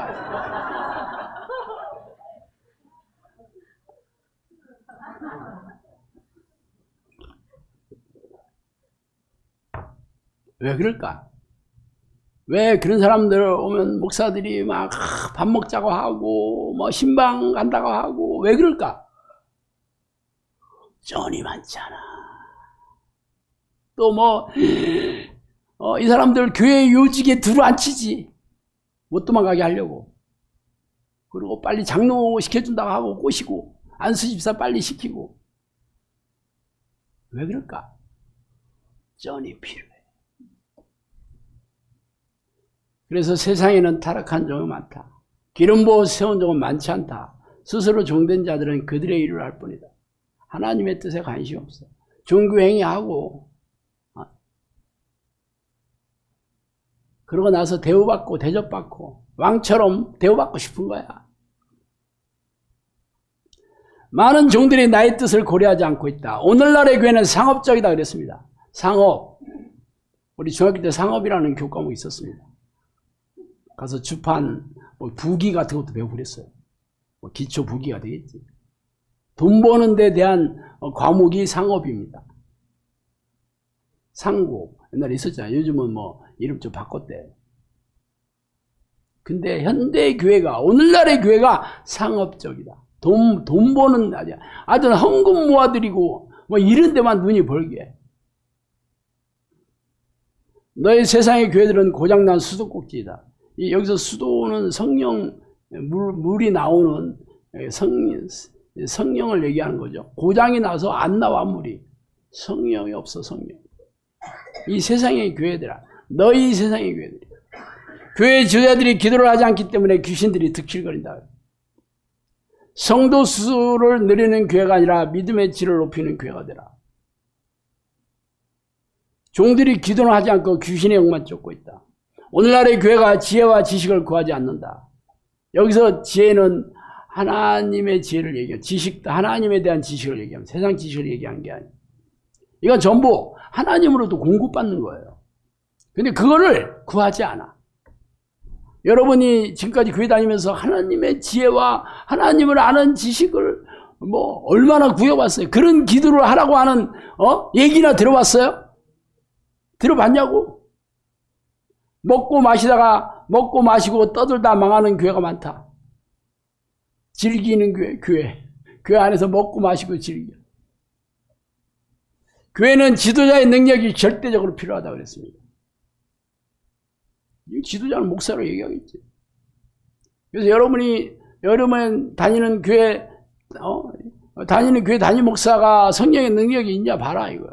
왜 그럴까? 왜 그런 사람들 오면 목사들이 막 밥 먹자고 하고 신방 간다고 하고 왜 그럴까? 쩐이 많잖아. 또 이 사람들 교회 요직에 들어앉히지. 못 도망가게 하려고. 그리고 빨리 장로 시켜준다고 하고 꼬시고 안수집사 빨리 시키고. 왜 그럴까? 쩐이 필요해. 그래서 세상에는 타락한 종이 많다. 기름 부어 세운 종은 많지 않다. 스스로 종된 자들은 그들의 일을 할 뿐이다. 하나님의 뜻에 관심이 없어. 종교행위하고 그러고 나서 대우받고 대접받고 왕처럼 대우받고 싶은 거야. 많은 종들이 나의 뜻을 고려하지 않고 있다. 오늘날의 교회는 상업적이다 그랬습니다. 상업. 우리 중학교 때 상업이라는 교과목이 있었습니다. 가서 주판, 부기 같은 것도 배우고 그랬어요. 기초 부기가 되겠지. 돈 버는 데 대한 과목이 상업입니다. 상고. 옛날에 있었잖아요. 요즘은 이름 좀 바꿨대. 근데 현대 교회가, 오늘날의 교회가 상업적이다. 돈 버는, 아주 헌금 모아드리고, 이런 데만 눈이 벌게. 너희 세상의 교회들은 고장난 수도꼭지이다. 여기서 수도는 성령, 물이 나오는 성령을 얘기하는 거죠. 고장이 나서 안 나와, 물이. 성령이 없어, 성령. 이 세상의 교회들아. 너희 세상의 교회들이. 교회 지도자들이 기도를 하지 않기 때문에 귀신들이 득실거린다. 성도 수를 늘리는 교회가 아니라 믿음의 질을 높이는 교회가 되라. 종들이 기도를 하지 않고 귀신의 영만 쫓고 있다. 오늘날의 교회가 지혜와 지식을 구하지 않는다. 여기서 지혜는 하나님의 지혜를 얘기해요. 지식도 하나님에 대한 지식을 얘기하면 세상 지식을 얘기하는 게 아니에요. 이건 전부 하나님으로도 공급받는 거예요. 근데 그거를 구하지 않아. 여러분이 지금까지 교회 다니면서 하나님의 지혜와 하나님을 아는 지식을 얼마나 구해봤어요? 그런 기도를 하라고 하는 얘기나 들어봤어요? 들어봤냐고? 먹고 마시고 떠들다 망하는 교회가 많다. 즐기는 교회 안에서 먹고 마시고 즐겨. 교회는 지도자의 능력이 절대적으로 필요하다고 그랬습니다. 이 지도자는 목사로 얘기하겠지. 그래서 여러분 다니는 교회 담임 목사가 성령의 능력이 있냐 봐라 이거야.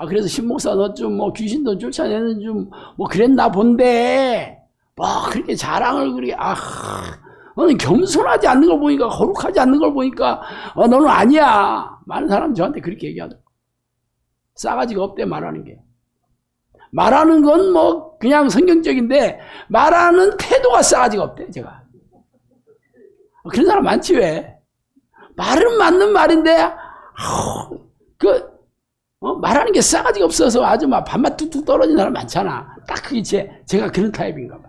그래서 신목사 너 좀 귀신도 쫓아내는 좀 그랬나 본데 그렇게 자랑을 그렇게 너는 겸손하지 않는 걸 보니까 거룩하지 않는 걸 보니까 너는 아니야. 많은 사람 저한테 그렇게 얘기하더라고. 싸가지가 없대 말하는 게. 말하는 건 그냥 성경적인데 말하는 태도가 싸가지가 없대 제가. 그런 사람 많지 왜? 말은 맞는 말인데 말하는 게 싸가지가 없어서 아주 막 밥맛 뚝뚝 떨어진 사람 많잖아. 딱 그게 제가 그런 타입인가 봐.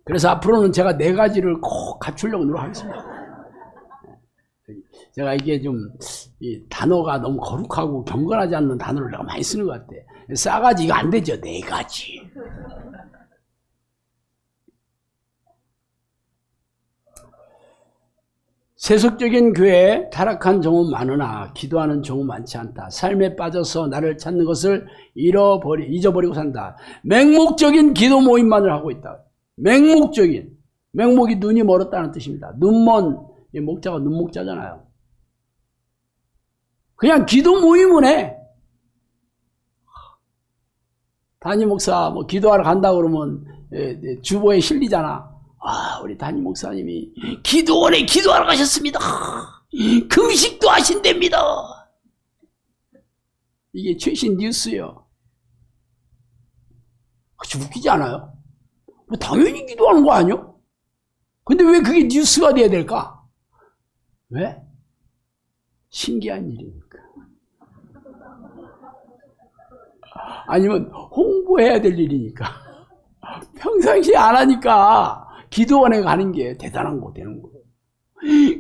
그래서 앞으로는 제가 4가지를 꼭 갖추려고 노력하겠습니다. 제가 이게 이 단어가 너무 거룩하고 경건하지 않는 단어를 내가 많이 쓰는 것 같아. 싸가지 이거 안 되죠. 4가지. 세속적인 교회에 타락한 종은 많으나 기도하는 종은 많지 않다. 삶에 빠져서 나를 찾는 것을 잊어버리고 산다. 맹목적인 기도 모임만을 하고 있다. 맹목이 눈이 멀었다는 뜻입니다. 눈먼 목자가 눈목자잖아요. 그냥 기도 모임은 해. 담임 목사 기도하러 간다 그러면 주보에 실리잖아. 우리 담임 목사님이 기도원에 기도하러 가셨습니다. 금식도 하신답니다. 이게 최신 뉴스예요. 아주 웃기지 않아요? 당연히 기도하는 거 아니요? 근데 왜 그게 뉴스가 돼야 될까? 왜? 신기한 일이니까. 아니면 홍보해야 될 일이니까. 평상시에 안 하니까 기도원에 가는 게 대단한 거 되는 거예요.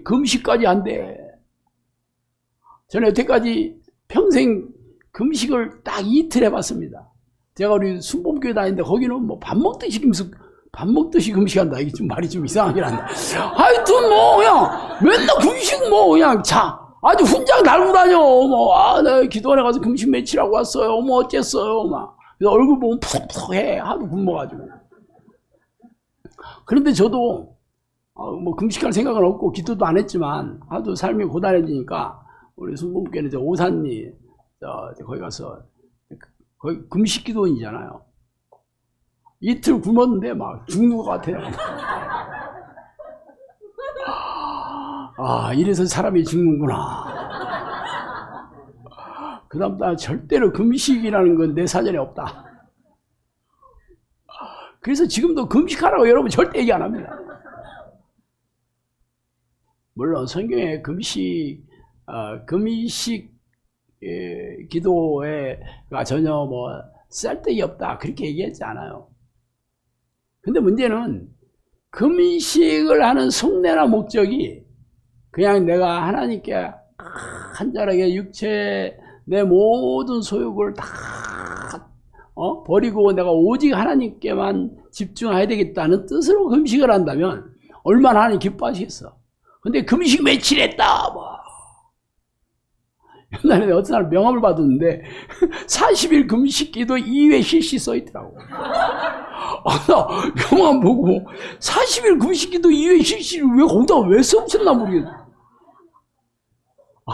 금식까지 한대. 저는 여태까지 평생 금식을 딱 이틀 해봤습니다. 제가 우리 순복음교회 다니는데 거기는 밥 먹듯이 금식한다. 이게 좀 말이 좀 이상하긴 한데. 하여튼 그냥 맨날 금식 그냥 아주 훈장 달고 다녀. 나 기도원에 가서 금식 며칠하고 왔어요. 어쨌어요. 그래서 얼굴 보면 푹푹해. 하도 굶어가지고. 그런데 저도 금식할 생각은 없고 기도도 안 했지만 하도 삶이 고단해지니까 우리 순복음교회는 오산리 거기 가서 거기 금식 기도원이잖아요. 이틀 굶었는데 막 죽는 것 같아요. 이래서 사람이 죽는구나. 그 다음 날 절대로 금식이라는 건 내 사전에 없다. 그래서 지금도 금식하라고 여러분 절대 얘기 안 합니다. 물론 성경에 금식 기도가 전혀 쓸데기 없다 그렇게 얘기하지 않아요. 근데 문제는 금식을 하는 속내나 목적이 그냥 내가 하나님께 간절하게 육체 내 모든 소욕을 다 버리고 내가 오직 하나님께만 집중해야 되겠다는 뜻으로 금식을 한다면 얼마나 하나님 기뻐하시겠어. 근데 금식 며칠 했다 옛날에 어떤 사람 명함을 받았는데 40일 금식 기도 2회 실시 써있더라고. 나 명함 보고 40일 금식 기도 2회 실시를 거기다 왜 써붙였나 모르겠어.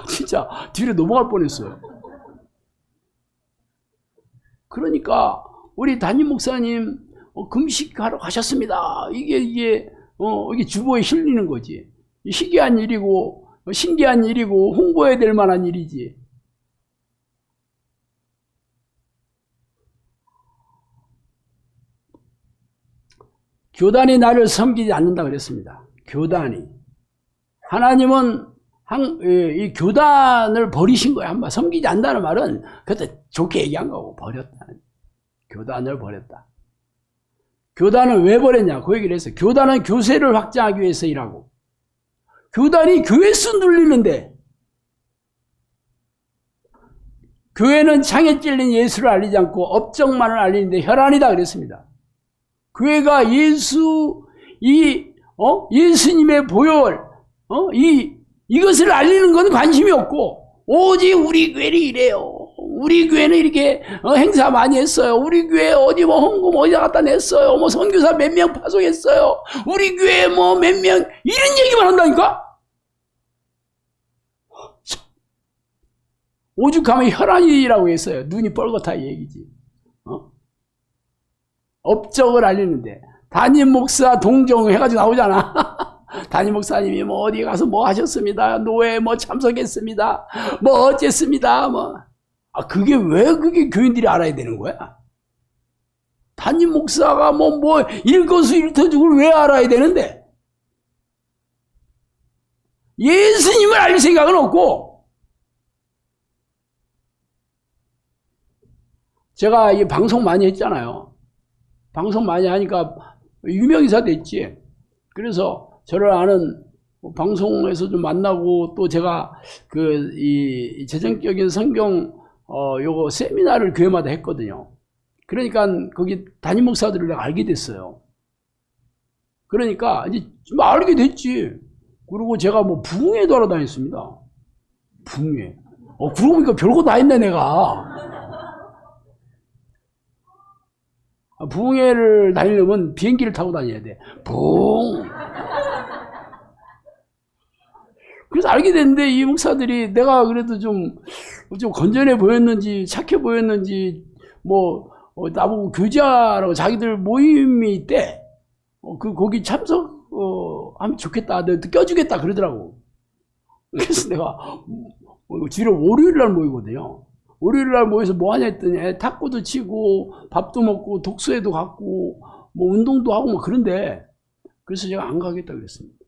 진짜 뒤로 넘어갈 뻔했어요. 그러니까 우리 담임 목사님 금식하러 가셨습니다. 이게 주보에 실리는 거지. 희귀한 일이고 신기한 일이고 홍보해야 될 만한 일이지. 교단이 나를 섬기지 않는다 그랬습니다. 교단이. 하나님은 이 교단을 버리신 거야. 한번 섬기지 않는다는 말은 그때 좋게 얘기한 거고 버렸다는. 교단을 버렸다. 교단을 왜 버렸냐? 그 얘기를 했어요. 교단은 교세를 확장하기 위해서 일하고 교단이 교회수 눌리는데 교회는 창에 찔린 예수를 알리지 않고 업적만을 알리는데 혈안이다 그랬습니다. 교회가 예수님의 보혈 이것을 알리는 건 관심이 없고 오직 우리 교회는 이래요. 우리 교회는 이렇게 행사 많이 했어요. 우리 교회 어디 헌금 어디다 갖다 냈어요. 선교사 몇 명 파송했어요. 우리 교회 몇 명 이런 얘기만 한다니까. 오죽하면 혈안이라고 했어요. 눈이 뻘겋다 이 얘기지. 업적을 알리는데 담임 목사 동정 해가지고 나오잖아. 담임 목사님이 어디 가서 하셨습니다. 노예 참석했습니다. 어쨌습니다. 그게 왜 그게 교인들이 알아야 되는 거야? 담임 목사가 뭐 일거수일투족을 왜 알아야 되는데? 예수님을 알 생각은 없고, 제가 이 방송 많이 했잖아요. 방송 많이 하니까 유명인사 됐지. 그래서 저를 아는 방송에서 좀 만나고, 또 제가 이 재정적인 성경 요거 세미나를 교회마다 했거든요. 그러니까 거기 담임 목사들을 내가 알게 됐어요. 그러니까 이제 좀 알게 됐지. 그리고 제가 뭐 부흥회 돌아다녔습니다. 부흥회. 그러고 보니까 별거 다 했네, 내가. 부흥회를 다니려면 비행기를 타고 다녀야 돼. 그래서 알게 됐는데, 이 목사들이 내가 그래도 좀 건전해 보였는지, 착해 보였는지, 나보고 교제하라고 자기들 모임이 있대. 거기 참석하면 좋겠다. 내가 껴주겠다. 그러더라고. 그래서 내가, 주로 월요일날 모이거든요. 월요일날 모여서 뭐 하냐 했더니, 탁구도 치고, 밥도 먹고, 독서회도 갔고, 운동도 하고, 그런데, 그래서 제가 안 가겠다 그랬습니다.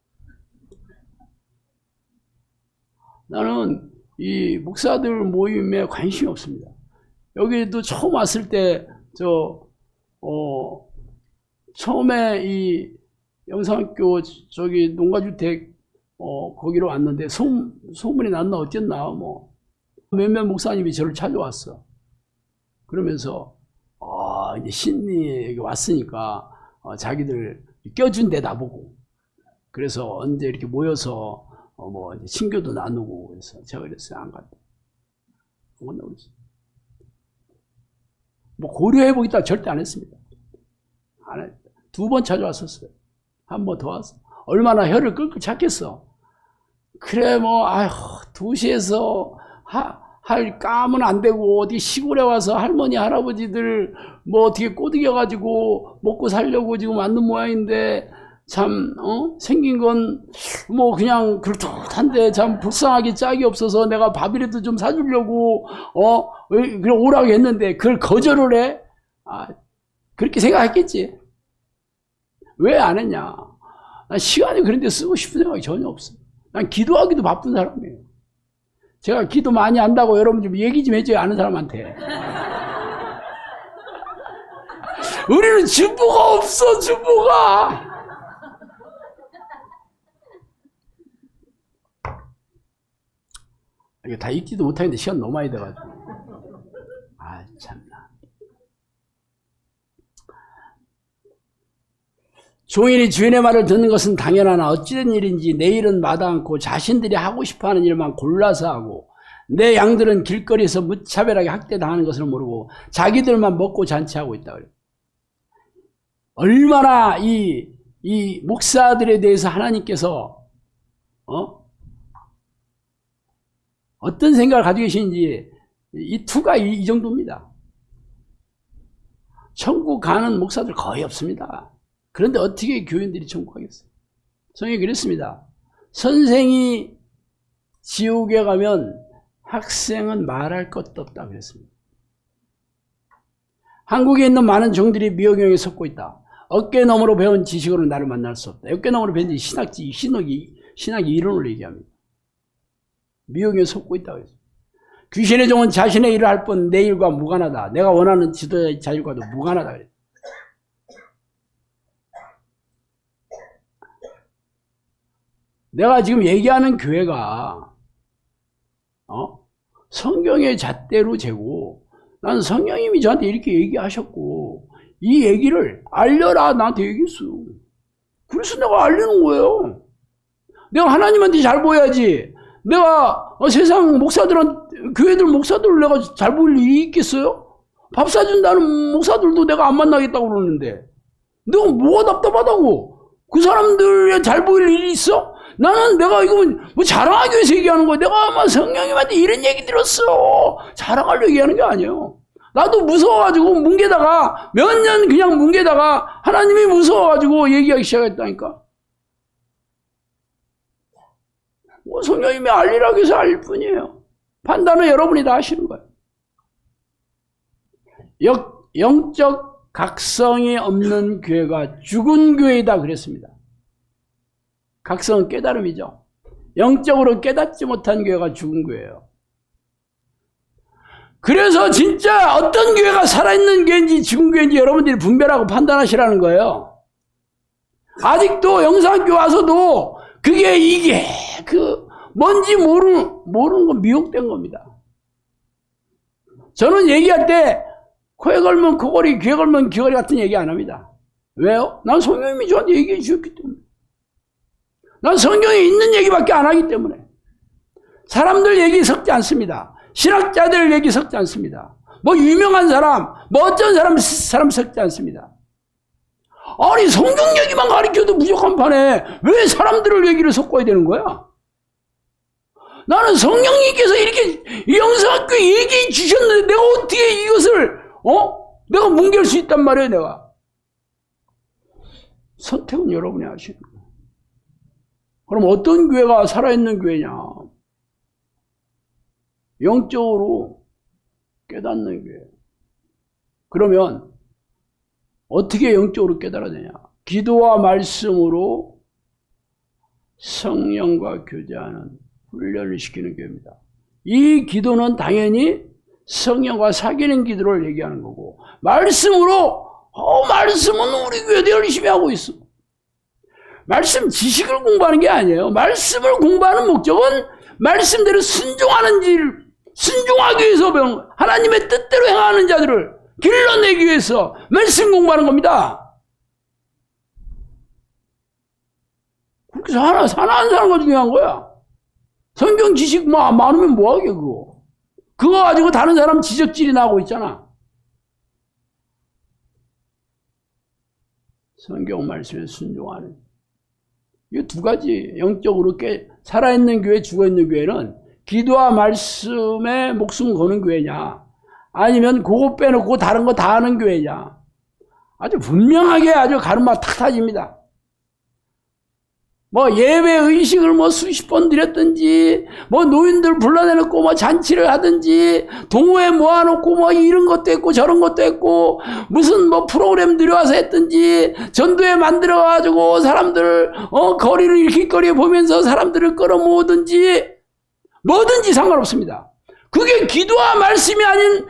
나는 이 목사들 모임에 관심이 없습니다. 여기도 처음 왔을 때, 처음에 이 영상학교 농가주택, 거기로 왔는데, 소문이 났나 어땠나, 몇몇 목사님이 저를 찾아왔어. 그러면서, 이제 신이 여기 왔으니까, 자기들 껴준대, 나보고. 그래서 언제 이렇게 모여서, 이제 친교도 나누고, 그래서 제가 그랬어요. 안 간다. 안 간다고 그랬어요. 고려해보겠다 절대 안 했습니다. 안 했다. 2번 찾아왔었어요. 한 번 더 왔어. 얼마나 혀를 끌끌 찾겠어. 그래, 2시에서 할 까면 안 되고, 어디 시골에 와서 할머니, 할아버지들 어떻게 꼬드겨가지고 먹고 살려고 지금 왔는 모양인데, 참, 생긴 건 그냥 그럴듯한데 참 불쌍하게 짝이 없어서 내가 밥이라도 좀 사주려고, 그래 오라고 했는데 그걸 거절을 해? 그렇게 생각했겠지. 왜 안 했냐? 난 시간이 그런 데 쓰고 싶은 생각이 전혀 없어. 난 기도하기도 바쁜 사람이에요. 제가 기도 많이 한다고 여러분 좀 얘기 좀 해줘요, 아는 사람한테. 우리는 중보가 없어, 중보가. 이게 다 읽지도 못하는데 시간 너무 많이 돼가지고. 참나. 종일이 주인의 말을 듣는 것은 당연하나 어찌된 일인지 내 일은 마다 않고 자신들이 하고 싶어하는 일만 골라서 하고 내 양들은 길거리에서 무차별하게 학대당하는 것을 모르고 자기들만 먹고 잔치하고 있다 그래요. 얼마나 이 목사들에 대해서 하나님께서 어떤 생각을 가지고 계시는지 이 투가 이 정도입니다. 천국 가는 목사들 거의 없습니다. 그런데 어떻게 교인들이 천국 가겠어요? 성경이 그랬습니다. 선생이 지옥에 가면 학생은 말할 것도 없다 그랬습니다. 한국에 있는 많은 종들이 미혹경에 섰고 있다. 어깨너머로 배운 지식으로 나를 만날 수 없다. 어깨너머로 배운 신학이 이론을 얘기합니다. 미혹경에 섰고 있다 그랬습니다. 귀신의 종은 자신의 일을 할 뿐 내 일과 무관하다. 내가 원하는 지도자의 자율과도 무관하다 그랬습니다. 내가 지금 얘기하는 교회가 성경의 잣대로 재고 난 성령님이 저한테 이렇게 얘기하셨고 이 얘기를 알려라 나한테 얘기했어. 그래서 내가 알리는 거예요. 내가 하나님한테 잘 보여야지. 내가 세상 교회들 목사들을 내가 잘 보일 일이 있겠어요? 밥 사준다는 목사들도 내가 안 만나겠다고 그러는데 내가 뭐가 답답하다고? 그 사람들에 잘 보일 일이 있어? 나는 내가 이거 자랑하기 위해서 얘기하는 거야. 내가 아마 성령님한테 이런 얘기 들었어. 자랑하려고 얘기하는 게 아니에요. 나도 무서워가지고 뭉개다가 몇 년 그냥 뭉개다가 하나님이 무서워가지고 얘기하기 시작했다니까. 성령님이 알리라고 해서 알릴 뿐이에요. 판단은 여러분이 다 하시는 거예요. 영적 각성이 없는 교회가 죽은 교회이다 그랬습니다. 각성은 깨달음이죠. 영적으로 깨닫지 못한 교회가 죽은 교회예요. 그래서 진짜 어떤 교회가 살아있는 교회인지 죽은 교회인지 여러분들이 분별하고 판단하시라는 거예요. 아직도 영상학교 와서도 그게 이게 뭔지 모르는 건 미혹된 겁니다. 저는 얘기할 때 코에 걸면 코걸이, 귀에 걸면 귀걸이 같은 얘기 안 합니다. 왜요? 난 성령님이 저한테 얘기해 주셨기 때문에. 난 성경에 있는 얘기밖에 안 하기 때문에. 사람들 얘기 섞지 않습니다. 신학자들 얘기 섞지 않습니다. 뭐 유명한 사람, 뭐 어떤 사람 섞지 않습니다. 아니 성경 얘기만 가르쳐도 부족한 판에 왜 사람들을 얘기를 섞어야 되는 거야? 나는 성령님께서 이렇게 영성학교 얘기해 주셨는데 내가 어떻게 이것을 내가 뭉갤 수 있단 말이에요. 내가. 선택은 여러분이 하시는 거예요. 그럼 어떤 교회가 살아있는 교회냐? 영적으로 깨닫는 교회. 그러면 어떻게 영적으로 깨달아야 되냐? 기도와 말씀으로 성령과 교제하는 훈련을 시키는 교회입니다. 이 기도는 당연히 성령과 사귀는 기도를 얘기하는 거고, 말씀으로 말씀은 우리 교회도 열심히 하고 있어. 말씀 지식을 공부하는 게 아니에요. 말씀을 공부하는 목적은 말씀대로 순종하기 위해서 배우는 거예요. 하나님의 뜻대로 행하는 자들을 길러내기 위해서 말씀 공부하는 겁니다. 그렇게 사는 사람가 중요한 거야. 성경 지식 많으면 뭐하게 그거. 그거 가지고 다른 사람 지적질이나 하고 있잖아. 성경 말씀에 순종하는. 이 두 가지. 영적으로 살아있는 교회, 죽어있는 교회는 기도와 말씀에 목숨 거는 교회냐, 아니면 그거 빼놓고 다른 거 다 하는 교회냐. 아주 분명하게 아주 가르마 탁 타집니다. 뭐 예배 의식을 수십 번 드렸든지, 노인들 불러내놓고 잔치를 하든지, 동호회 모아놓고 이런 것도 했고 저런 것도 했고, 무슨 프로그램 들여와서 했든지, 전도회 만들어가지고 사람들 거리를 일길거리에 보면서 사람들을 끌어모으든지, 뭐든지 상관없습니다. 그게 기도와 말씀이 아닌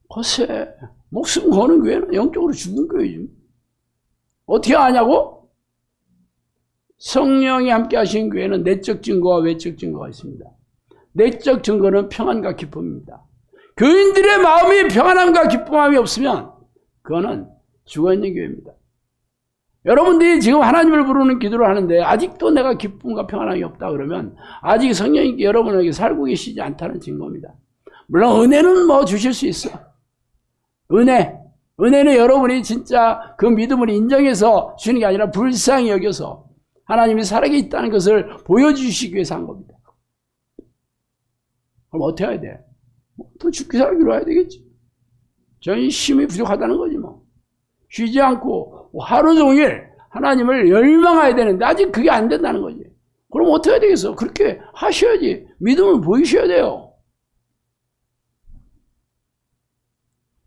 것에 목숨 거는 교회는 영적으로 죽은 교회죠. 어떻게 아냐고? 성령이 함께 하신 교회는 내적 증거와 외적 증거가 있습니다. 내적 증거는 평안과 기쁨입니다. 교인들의 마음이 평안함과 기쁨함이 없으면 그거는 죽어있는 교회입니다. 여러분들이 지금 하나님을 부르는 기도를 하는데 아직도 내가 기쁨과 평안함이 없다 그러면 아직 성령이 여러분에게 살고 계시지 않다는 증거입니다. 물론 은혜는 주실 수 있어. 은혜는 여러분이 진짜 그 믿음을 인정해서 주는 게 아니라 불쌍히 여겨서 하나님이 살아있다는 것을 보여주시기 위해서 한 겁니다. 그럼 어떻게 해야 돼? 더 죽기 살기로 해야 되겠지. 저희 힘이 부족하다는 거지 쉬지 않고 하루 종일 하나님을 열망해야 되는데 아직 그게 안 된다는 거지. 그럼 어떻게 해야 되겠어? 그렇게 하셔야지. 믿음을 보이셔야 돼요.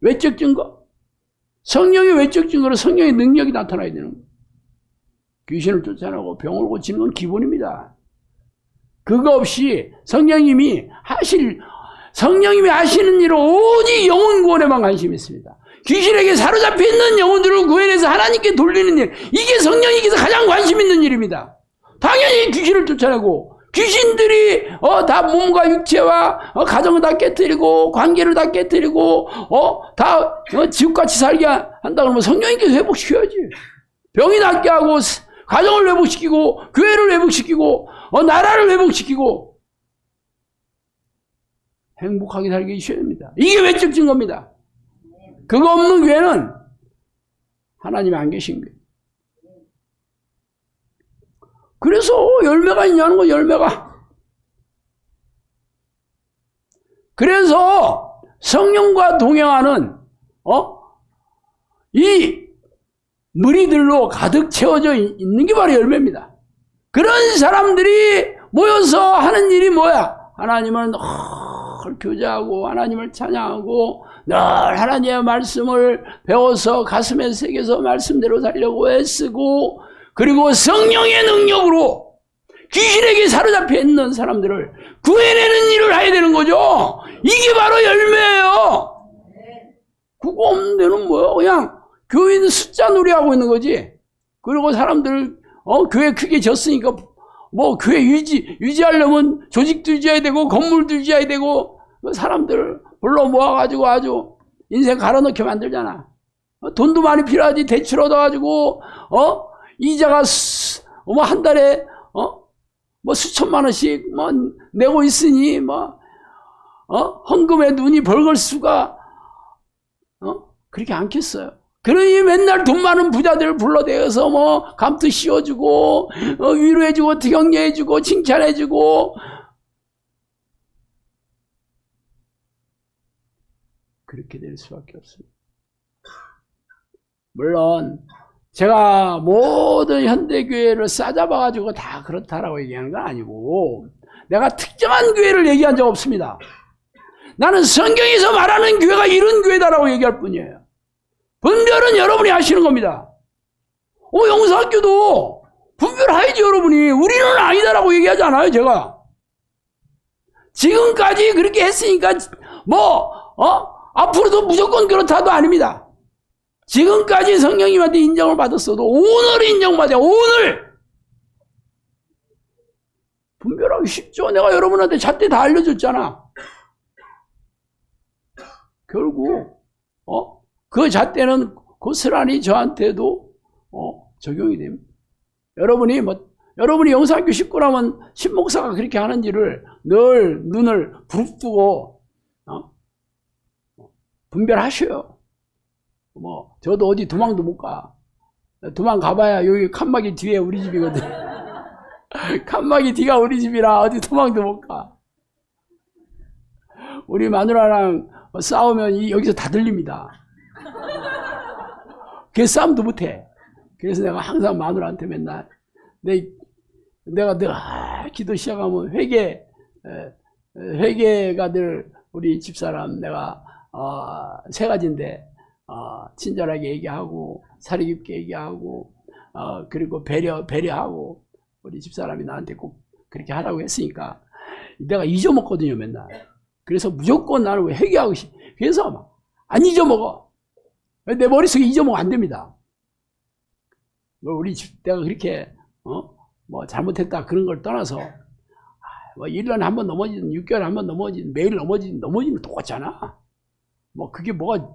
외적 증거. 성령의 외적 증거로 성령의 능력이 나타나야 되는 거예요. 귀신을 쫓아내고 병을 고치는 건 기본입니다. 그거 없이 성령님이 하시는 일은 오직 영혼 구원에만 관심이 있습니다. 귀신에게 사로잡혀 있는 영혼들을 구해내서 하나님께 돌리는 일, 이게 성령님께서 가장 관심 있는 일입니다. 당연히 귀신을 쫓아내고, 귀신들이 다 몸과 육체와 가정을 다 깨뜨리고 관계를 다 깨뜨리고 다 지옥같이 살게 한다 그러면 성령님께서 회복시켜야지. 병이 낫게 하고 가정을 회복시키고 교회를 회복시키고 나라를 회복시키고 행복하게 살게 해주셔야 됩니다. 이게 외적 증거입니다. 그거 없는 교회는 하나님이 안 계신 거예요. 그래서 열매가 있냐는 거, 열매가. 그래서 성령과 동행하는 이 무리들로 가득 채워져 있는 게 바로 열매입니다. 그런 사람들이 모여서 하는 일이 뭐야? 하나님을 교제하고 하나님을 찬양하고 늘 하나님의 말씀을 배워서 가슴에 새겨서 말씀대로 살려고 애쓰고 그리고 성령의 능력으로 귀신에게 사로잡혀 있는 사람들을 구해내는 일을 해야 되는 거죠. 이게 바로 열매예요. 그거 없는 데는 뭐야? 그냥 교인 숫자 놀이하고 있는 거지. 그리고 사람들 교회 크게 졌으니까 뭐 교회 유지하려면 조직도 유지해야 되고 건물도 유지해야 되고 사람들 불러 모아가지고 아주 인생 갈아넣게 만들잖아. 돈도 많이 필요하지. 대출 얻어가지고 이자가 뭐 한 달에 뭐 수천만 원씩 뭐 내고 있으니 뭐 헌금에 눈이 벌걸 수가 그렇게 않겠어요. 그러니 맨날 돈 많은 부자들을 불러대어서 뭐 감투 씌워주고 위로해주고 격려해주고 칭찬해주고 그렇게 될 수밖에 없습니다. 물론 제가 모든 현대교회를 싸잡아가지고 다 그렇다라고 얘기하는 건 아니고 내가 특정한 교회를 얘기한 적 없습니다. 나는 성경에서 말하는 교회가 이런 교회다라고 얘기할 뿐이에요. 분별은 여러분이 하시는 겁니다. 영사학교도 분별해야지 여러분이. 우리는 아니다라고 얘기하지 않아요 제가. 지금까지 그렇게 했으니까 앞으로도 무조건 그렇다도 아닙니다. 지금까지 성령님한테 인정을 받았어도 오늘 인정받아요. 오늘 분별하기 쉽죠. 내가 여러분한테 잣대 다 알려줬잖아. 결국 그 잣대는 고스란히 저한테도 적용이 됩니다. 여러분이 영사학교 식구라면 신목사가 그렇게 하는 일을 늘 눈을 부릅뜨고 분별하셔요. 저도 어디 도망도 못 가. 도망 가봐야 여기 칸막이 뒤에 우리 집이거든. 칸막이 뒤가 우리 집이라 어디 도망도 못 가. 우리 마누라랑 싸우면 여기서 다 들립니다. 그래서 싸움도 못해. 그래서 내가 항상 마누라한테 맨날 내가 늘 기도 시작하면 회개가 늘 우리 집사람 내가 세 가지인데 친절하게 얘기하고 사리 깊게 얘기하고 그리고 배려하고 우리 집사람이 나한테 꼭 그렇게 하라고 했으니까 내가 잊어먹거든요 맨날. 그래서 무조건 나는 회개하고 그래서 안 잊어먹어. 내 머릿속에 잊어먹으면 안 됩니다. 내가 그렇게 뭐 잘못했다 그런 걸 떠나서 1년에 한 번 넘어지든 6개월에 한 번 넘어지든 매일 넘어지면 똑같잖아. 뭐 그게 뭐가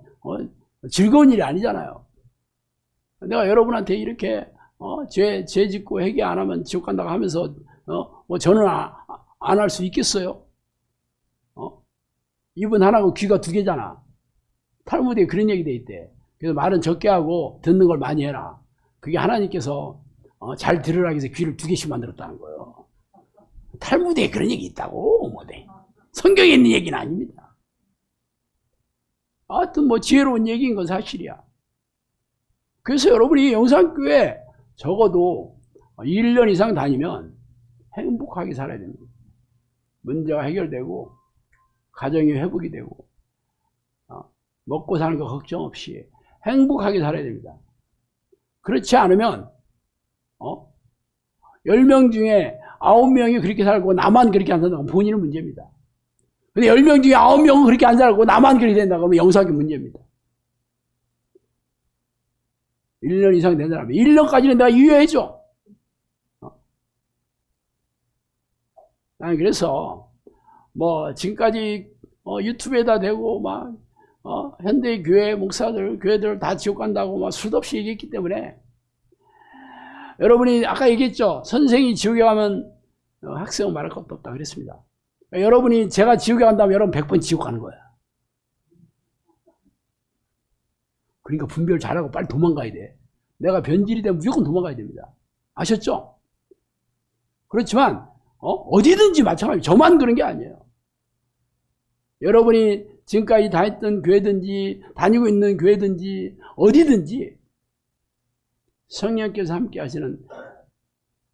즐거운 일이 아니잖아요. 내가 여러분한테 이렇게 죄 짓고 회개 안 하면 지옥 간다고 하면서 뭐 저는 안 할 수 있겠어요? 입은 하나고 귀가 두 개잖아. 탈무드에 그런 얘기 돼 있대. 그래서 말은 적게 하고 듣는 걸 많이 해라. 그게 하나님께서 잘 들으라고 해서 귀를 두 개씩 만들었다는 거예요. 탈무드에 그런 얘기 있다고. 성경에 있는 얘기는 아닙니다. 하여튼 지혜로운 얘기인 건 사실이야. 그래서 여러분이 영산교회 적어도 1년 이상 다니면 행복하게 살아야 됩니다. 문제가 해결되고 가정이 회복이 되고 먹고 사는 거 걱정 없이 행복하게 살아야 됩니다. 그렇지 않으면 10명 중에 9명이 그렇게 살고 나만 그렇게 안 산다고 하면 본인은 문제입니다. 근데 10명 중에 9명은 그렇게 안 살고 나만 그렇게 된다고 하면 영사학교 문제입니다. 1년 이상 된 사람이 1년까지는 내가 유예해줘. 나는 그래서 지금까지 유튜브에다 대고 현대 교회 목사들 교회들 다 지옥 간다고 수도 없이 얘기했기 때문에 여러분이 아까 얘기했죠. 선생이 지옥에 가면 학생은 말할 것도 없다 그랬습니다. 여러분이 제가 지옥에 간다면 여러분 100번 지옥 가는 거야. 그러니까 분별 잘하고 빨리 도망가야 돼. 내가 변질이 되면 무조건 도망가야 됩니다. 아셨죠? 그렇지만 어디든지 마찬가지. 저만 그런 게 아니에요. 여러분이 지금까지 다녔던 교회든지 다니고 있는 교회든지 어디든지 성령께서 함께 하시는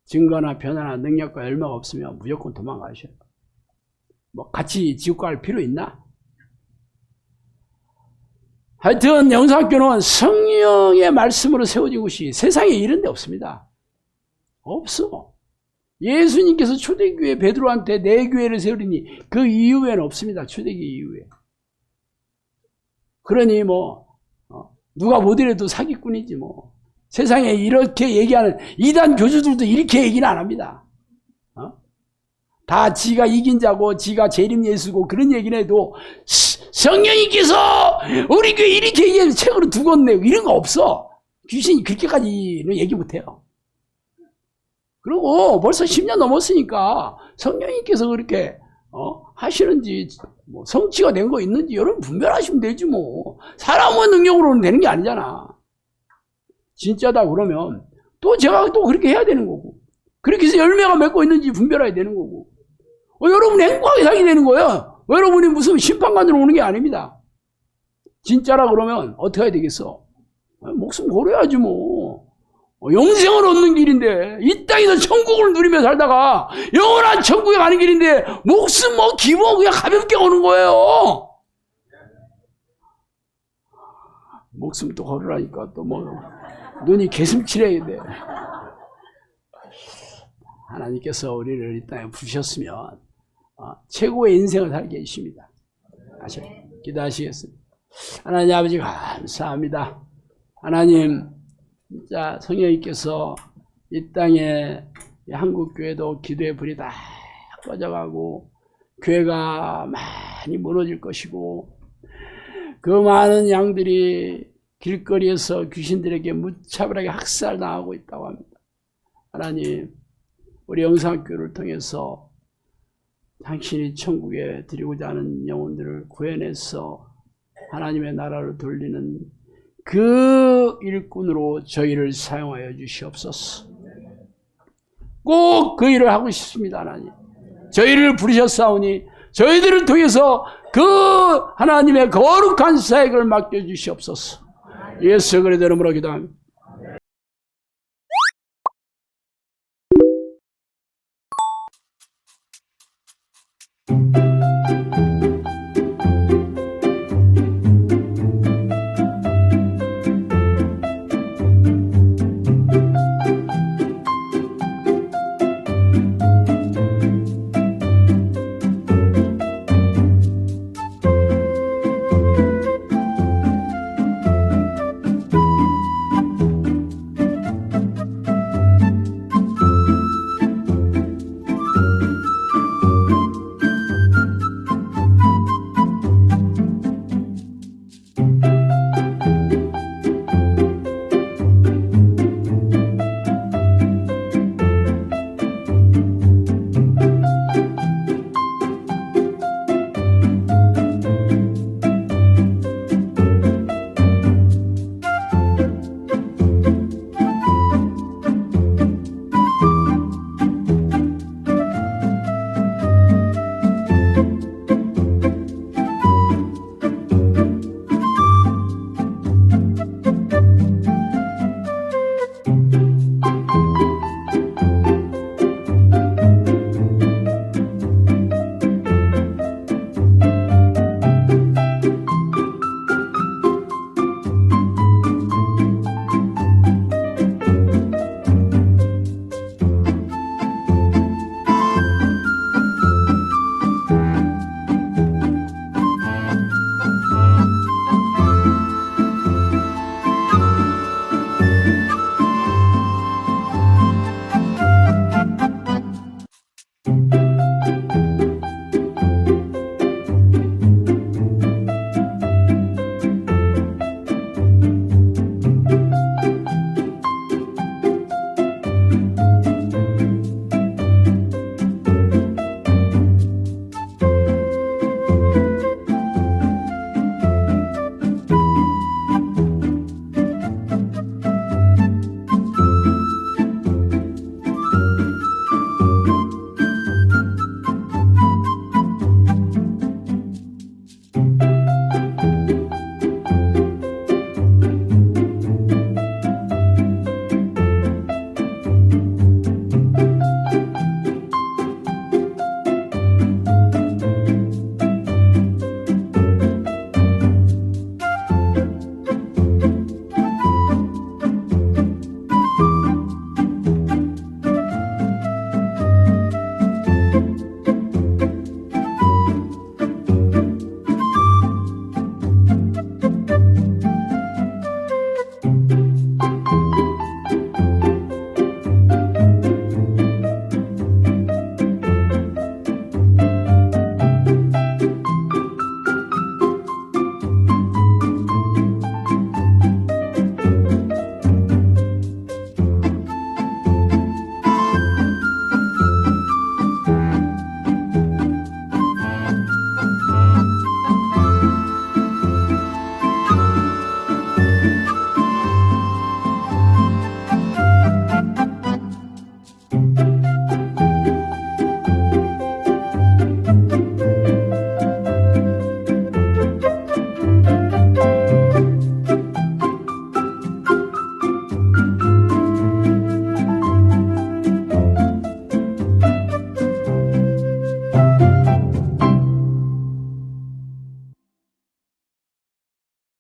증거나 변화나 능력과 열매가 없으면 무조건 도망가셔요. 뭐 같이 지옥 갈 필요 있나? 하여튼 영성학교는 성령의 말씀으로 세워진 곳이 세상에 이런 데 없습니다. 없어. 예수님께서 초대교회 베드로한테 내 교회를 세우리니 그 이후에는 없습니다. 초대교회 이후에. 그러니 뭐 누가 뭐더라도 사기꾼이지 뭐. 세상에 이렇게 얘기하는 이단 교주들도 이렇게 얘기는 안 합니다. 다 지가 이긴 자고 지가 재림 예수고 그런 얘기는 해도 성령님께서 우리 교회 이렇게 얘기해서 책으로 두었네 이런 거 없어. 귀신이 그렇게까지는 얘기 못해요. 그리고 벌써 10년 넘었으니까 성령님께서 그렇게 하시는지 뭐 성취가 된 거 있는지 여러분 분별하시면 되지 뭐. 사람의 능력으로는 되는 게 아니잖아. 진짜다 그러면 또 제가 또 그렇게 해야 되는 거고 그렇게 해서 열매가 맺고 있는지 분별해야 되는 거고 여러분 행복하게 살게 되는 거예요. 여러분이 무슨 심판관으로 오는 게 아닙니다. 진짜라 그러면 어떻게 해야 되겠어? 목숨 걸어야지 뭐. 영생을 얻는 길인데 이 땅에서 천국을 누리며 살다가 영원한 천국에 가는 길인데 목숨 뭐 기모 그냥 가볍게 오는 거예요. 목숨 또 걸으라니까 또 뭐 눈이 개슴칠해야 돼. 하나님께서 우리를 이 땅에 부르셨으면 최고의 인생을 살게 해주십니다. 기도하시겠습니다. 하나님 아버지 감사합니다. 하나님 진짜 성령님께서 이 땅에 한국교회도 기도의 불이 다 꺼져가고 교회가 많이 무너질 것이고 그 많은 양들이 길거리에서 귀신들에게 무차별하게 학살당하고 있다고 합니다. 하나님 우리 영상교회를 통해서 당신이 천국에 드리고자 하는 영혼들을 구해내서 하나님의 나라를 돌리는 그 일꾼으로 저희를 사용하여 주시옵소서. 꼭 그 일을 하고 싶습니다. 하나님 저희를 부르셨사오니 저희들을 통해서 그 하나님의 거룩한 사역을 맡겨주시옵소서. 예수 그리스도의 이름으로 기도합니다.